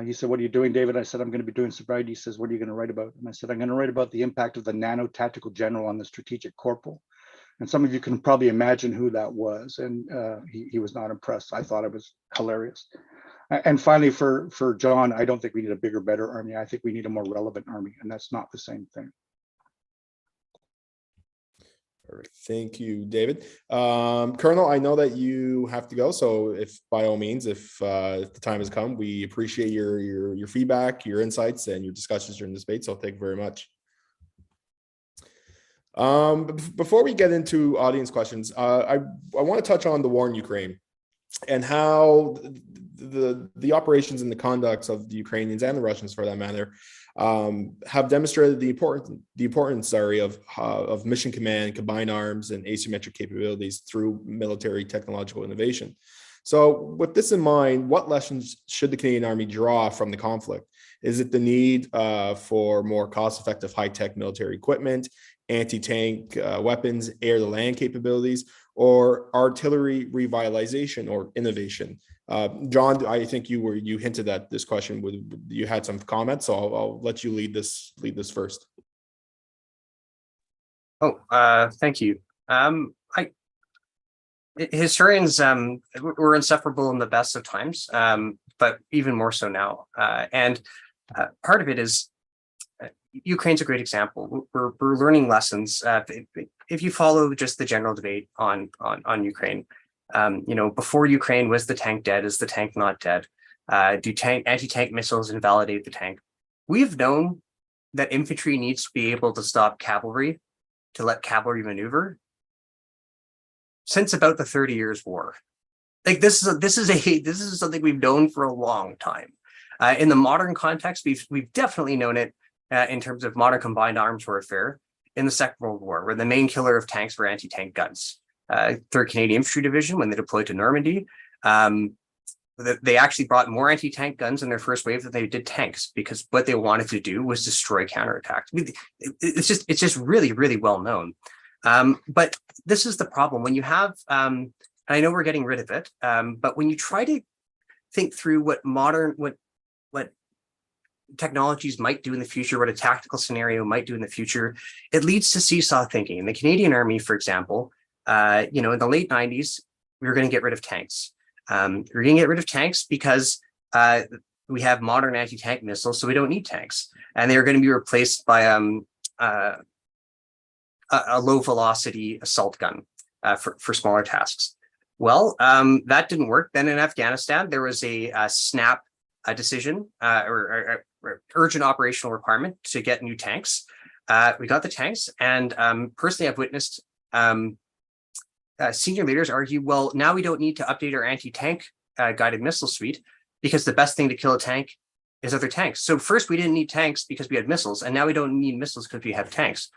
He said, "What are you doing, David?" I said, "I'm going to be doing sobriety." He says, "What are you going to write about?" And I said, "I'm going to write about the impact of the nano tactical general on the strategic corporal." And some of you can probably imagine who that was. And he was not impressed. I thought it was hilarious. And finally, for John, I don't think we need a bigger, better army. I think we need a more relevant army, and that's not the same thing. All right. Thank you, David. Colonel, I know that you have to go, so if by all means, if the time has come, we appreciate your feedback, your insights, and your discussions during this debate. So thank you very much. Before we get into audience questions, I want to touch on the war in Ukraine and how the operations and the conducts of the Ukrainians and the Russians, for that matter, have demonstrated the importance of mission command, combined arms, and asymmetric capabilities through military technological innovation. So with this in mind, what lessons should the Canadian Army draw from the conflict? Is it the need for more cost-effective high-tech military equipment, anti-tank weapons, air-to-land capabilities, or artillery revitalization or innovation? John, I think you hinted at this question. You had some comments, so I'll let you lead this first. Oh, thank you. Historians were insufferable in the best of times, but even more so now. And part of it is Ukraine's a great example. We're learning lessons. If you follow just the general debate on Ukraine, before Ukraine, was the tank dead? Is the tank not dead? Do anti-tank missiles invalidate the tank? We've known that infantry needs to be able to stop cavalry, to let cavalry maneuver, since about the 30 Years' War. Like this is something we've known for a long time. In the modern context, we've definitely known it in terms of modern combined arms warfare in the Second World War, where the main killer of tanks were anti-tank guns. 3rd Canadian Infantry Division, when they deployed to Normandy, they actually brought more anti-tank guns in their first wave than they did tanks, because what they wanted to do was destroy counterattacks. It's just really, really well known. But this is the problem when you have, and I know we're getting rid of it, but when you try to think through what technologies might do in the future, what a tactical scenario might do in the future, it leads to seesaw thinking. In the Canadian Army, for example, in the late 90s, we were going to get rid of tanks. We're going to get rid of tanks because we have modern anti-tank missiles, so we don't need tanks. And they are going to be replaced by a low velocity assault gun for smaller tasks. Well, that didn't work. Then in Afghanistan, there was a snap decision or urgent operational requirement to get new tanks. We got the tanks, and personally, I've witnessed senior leaders argue, well, now we don't need to update our anti-tank guided missile suite because the best thing to kill a tank is other tanks. So first we didn't need tanks because we had missiles, and now we don't need missiles because we have tanks.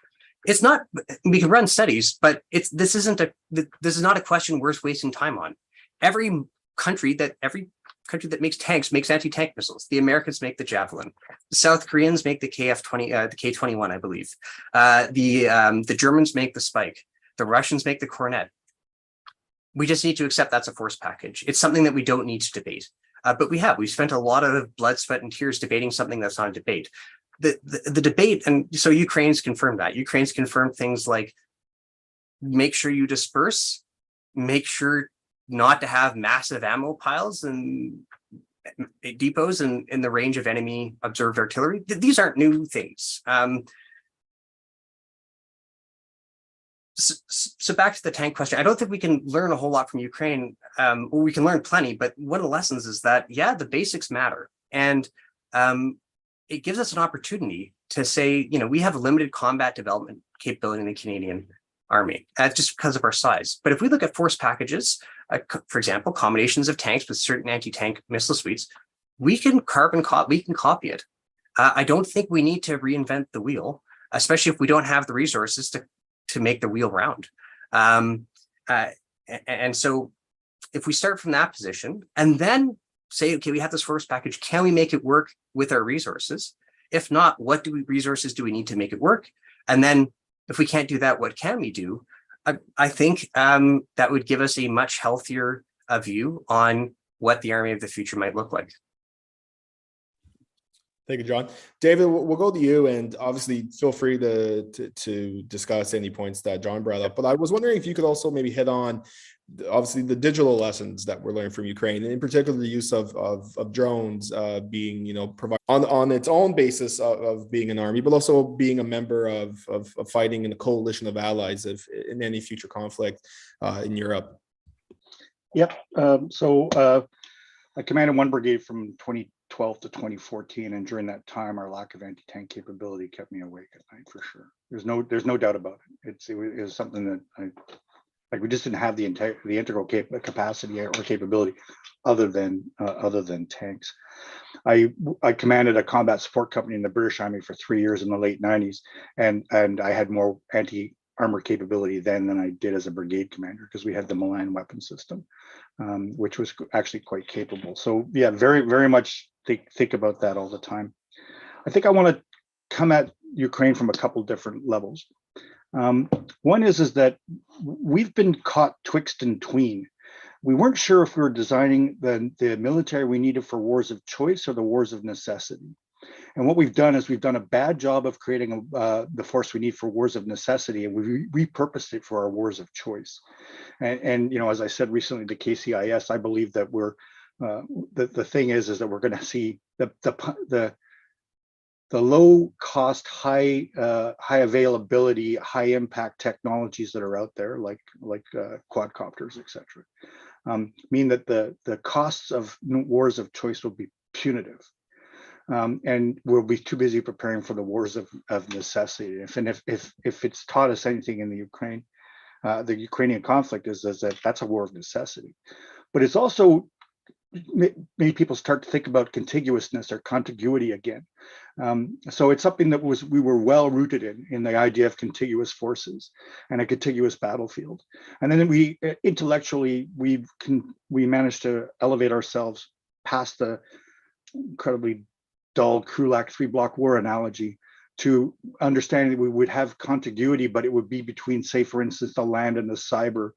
It's not, we can run studies, but this is not a question worth wasting time on. Every country that makes tanks makes anti-tank missiles. The Americans make the Javelin. The South Koreans make the the K-21, I believe. The Germans make the Spike. The Russians make the Cornet. We just need to accept that's a force package. It's something that we don't need to debate. But we've spent a lot of blood, sweat, and tears debating something that's not a debate. The debate, and so Ukraine's confirmed that. Ukraine's confirmed things like make sure you disperse, make sure not to have massive ammo piles and depots in the range of enemy observed artillery. These aren't new things. So back to the tank question, I don't think we can learn a whole lot from Ukraine. Well, we can learn plenty, but one of the lessons is that, yeah, the basics matter. And it gives us an opportunity to say, we have a limited combat development capability in the Canadian Army, just because of our size. But if we look at force packages, for example, combinations of tanks with certain anti-tank missile suites, we can copy it. I don't think we need to reinvent the wheel, especially if we don't have the resources to make the wheel round. And so if we start from that position and then say, okay, we have this force package, can we make it work with our resources? If not, what resources do we need to make it work? And then if we can't do that, what can we do? I think that would give us a much healthier view on what the Army of the future might look like. Thank you, John. David, we'll go to you, and obviously feel free to discuss any points that John brought up. But I was wondering if you could also maybe hit on, obviously, the digital lessons that we're learning from Ukraine, and in particular the use of drones being, provided on its own basis of being an army, but also being a member of fighting in a coalition of allies in any future conflict in Europe. Yep. I commanded one brigade from 2012 to 2014, and during that time, our lack of anti-tank capability kept me awake at night for sure. There's no doubt about it. It was something that we just didn't have the integral capacity or capability other than tanks. I commanded a combat support company in the British Army for 3 years in the late 90s, and I had more anti-armor capability then than I did as a brigade commander, because we had the Milan weapon system, which was actually quite capable. So yeah, very, very much think about that all the time. I think I want to come at Ukraine from a couple different levels. One is that we've been caught twixt and tween. We weren't sure if we were designing the military we needed for wars of choice or the wars of necessity. And what we've done is we've done a bad job of creating the force we need for wars of necessity, and we repurposed it for our wars of choice. And as I said recently to KCIS, I believe that the thing is that we're going to see the low cost, high availability, high impact technologies that are out there, like quadcopters, etc., mean that the costs of wars of choice will be punitive. And we'll be too busy preparing for the wars of necessity. If it's taught us anything in the Ukrainian conflict is that that's a war of necessity. But it's also made people start to think about contiguousness or contiguity again. So it's something that we were well rooted in the idea of contiguous forces and a contiguous battlefield. And then we intellectually we managed to elevate ourselves past the incredibly dull Krulak 3-block war analogy to understanding that we would have contiguity, but it would be between, say, for instance, the land and the cyber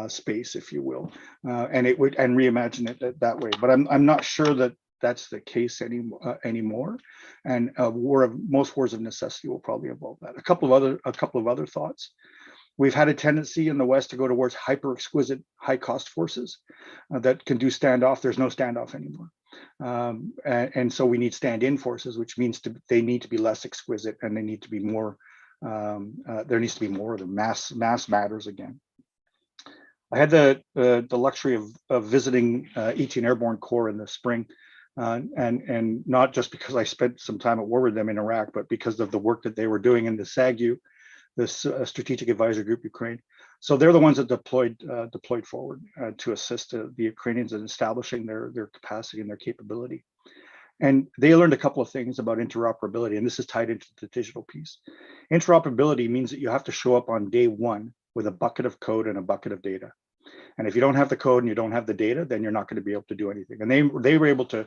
space, if you will, and reimagine it that way. But I'm not sure that that's the case anymore. And most wars of necessity will probably involve that. A couple of other thoughts. We've had a tendency in the West to go towards hyper exquisite high cost forces that can do standoff. There's no standoff anymore. And so we need stand-in forces, which means they need to be less exquisite, and they need to be more. There needs to be more of them. Mass matters again. I had the luxury of visiting 18 Airborne Corps in the spring, and not just because I spent some time at war with them in Iraq, but because of the work that they were doing in the SAGU, this Strategic Advisory Group Ukraine. So they're the ones that deployed forward to assist the Ukrainians in establishing their capacity and their capability. And they learned a couple of things about interoperability, and this is tied into the digital piece. Interoperability means that you have to show up on day one with a bucket of code and a bucket of data. And if you don't have the code and you don't have the data, then you're not going to be able to do anything. And they were able to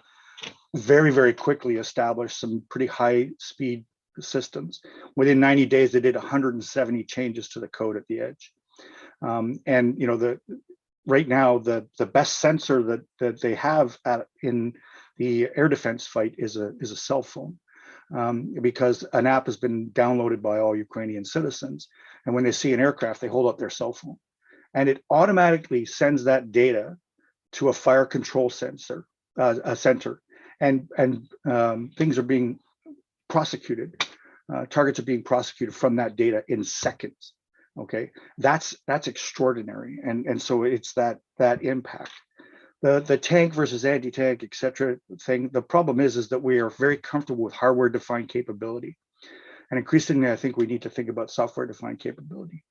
very, very quickly establish some pretty high speed systems. Within 90 days, they did 170 changes to the code at the edge. And right now, the best sensor that they have in the air defense fight is a cell phone, because an app has been downloaded by all Ukrainian citizens, And when they see an aircraft, they hold up their cell phone. And it automatically sends that data to a fire control center. And things are being prosecuted. Targets are being prosecuted from that data in seconds. Okay, that's extraordinary. And so it's that impact. The tank versus anti-tank, et cetera thing. The problem is that we are very comfortable with hardware-defined capability. And increasingly, I think we need to think about software-defined capability.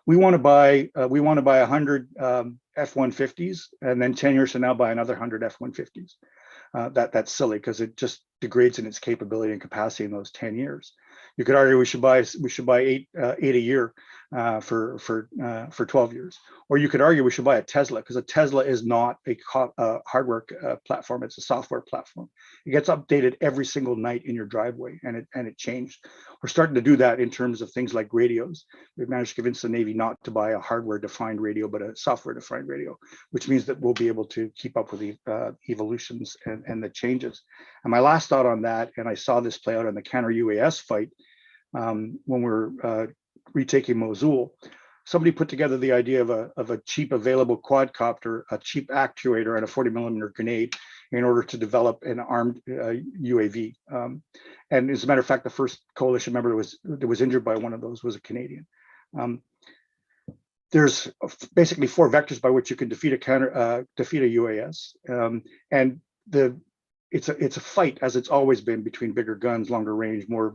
We want to buy 100 F-150s, and then 10 years from now buy another 100 F-150s. That's silly because it just degrades in its capability and capacity in those 10 years. You could argue we should buy eight a year for 12 years, or you could argue we should buy a Tesla, because a Tesla is not a hardware platform; it's a software platform. It gets updated every single night in your driveway, and it changed. We're starting to do that in terms of things like radios. We've managed to convince the Navy not to buy a hardware-defined radio, but a software-defined radio, which means that we'll be able to keep up with the evolutions and the changes. And my last thought on that, and I saw this play out in the counter-UAS fight when we're retaking Mosul. Somebody put together the idea of a cheap available quadcopter, a cheap actuator, and a 40mm grenade in order to develop an armed UAV. And as a matter of fact, the first coalition member that was injured by one of those was a Canadian. There's basically 4 vectors by which you can defeat a UAS, and it's a fight, as it's always been, between bigger guns, longer range, more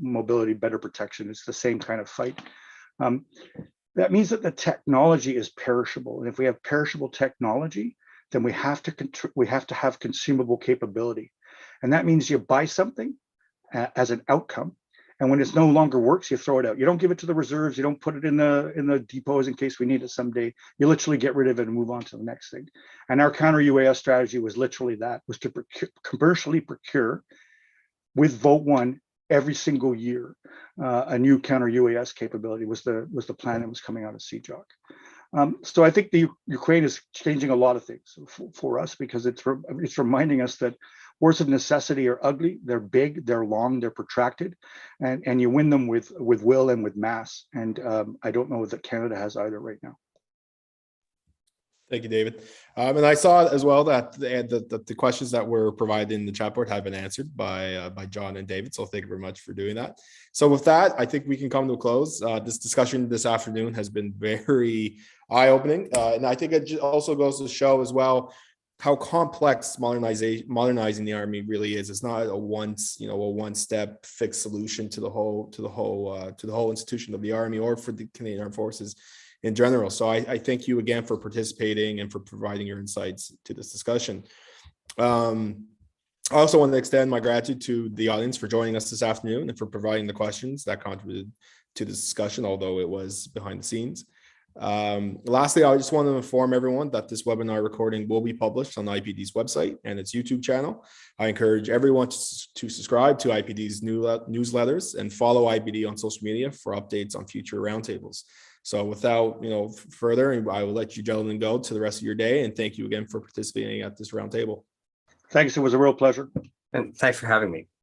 mobility, better protection. It's the same kind of fight. That means that the technology is perishable, and if we have perishable technology, then we have to have consumable capability, and that means you buy something as an outcome, and when it no longer works, you throw it out. You don't give it to the reserves. You don't put it in the depots in case we need it someday. You literally get rid of it and move on to the next thing. And our counter UAS strategy was literally that: was to commercially procure with Vote 1 every single year a new counter UAS capability was the plan that was coming out of CJOC. So I think the Ukraine is changing a lot of things for us, because it's reminding us that wars of necessity are ugly, they're big, they're long, they're protracted, and you win them with will and with mass. And I don't know that Canada has either right now. Thank you, David. And I saw as well that the questions that were provided in the chat board have been answered by John and David. So thank you very much for doing that. So with that, I think we can come to a close. This discussion this afternoon has been very eye-opening, and I think it also goes to show as well how complex modernizing the Army really is. It's not a one-step fixed solution to the whole institution of the Army or for the Canadian Armed Forces in general. So I thank you again for participating and for providing your insights to this discussion. I also want to extend my gratitude to the audience for joining us this afternoon and for providing the questions that contributed to this discussion, although it was behind the scenes. Lastly, I just want to inform everyone that this webinar recording will be published on IPD's website and its YouTube channel. I encourage everyone to subscribe to IPD's newsletters and follow IPD on social media for updates on future roundtables. So without further, I will let you gentlemen go to the rest of your day, and thank you again for participating at this roundtable. Thanks, it was a real pleasure. And thanks for having me.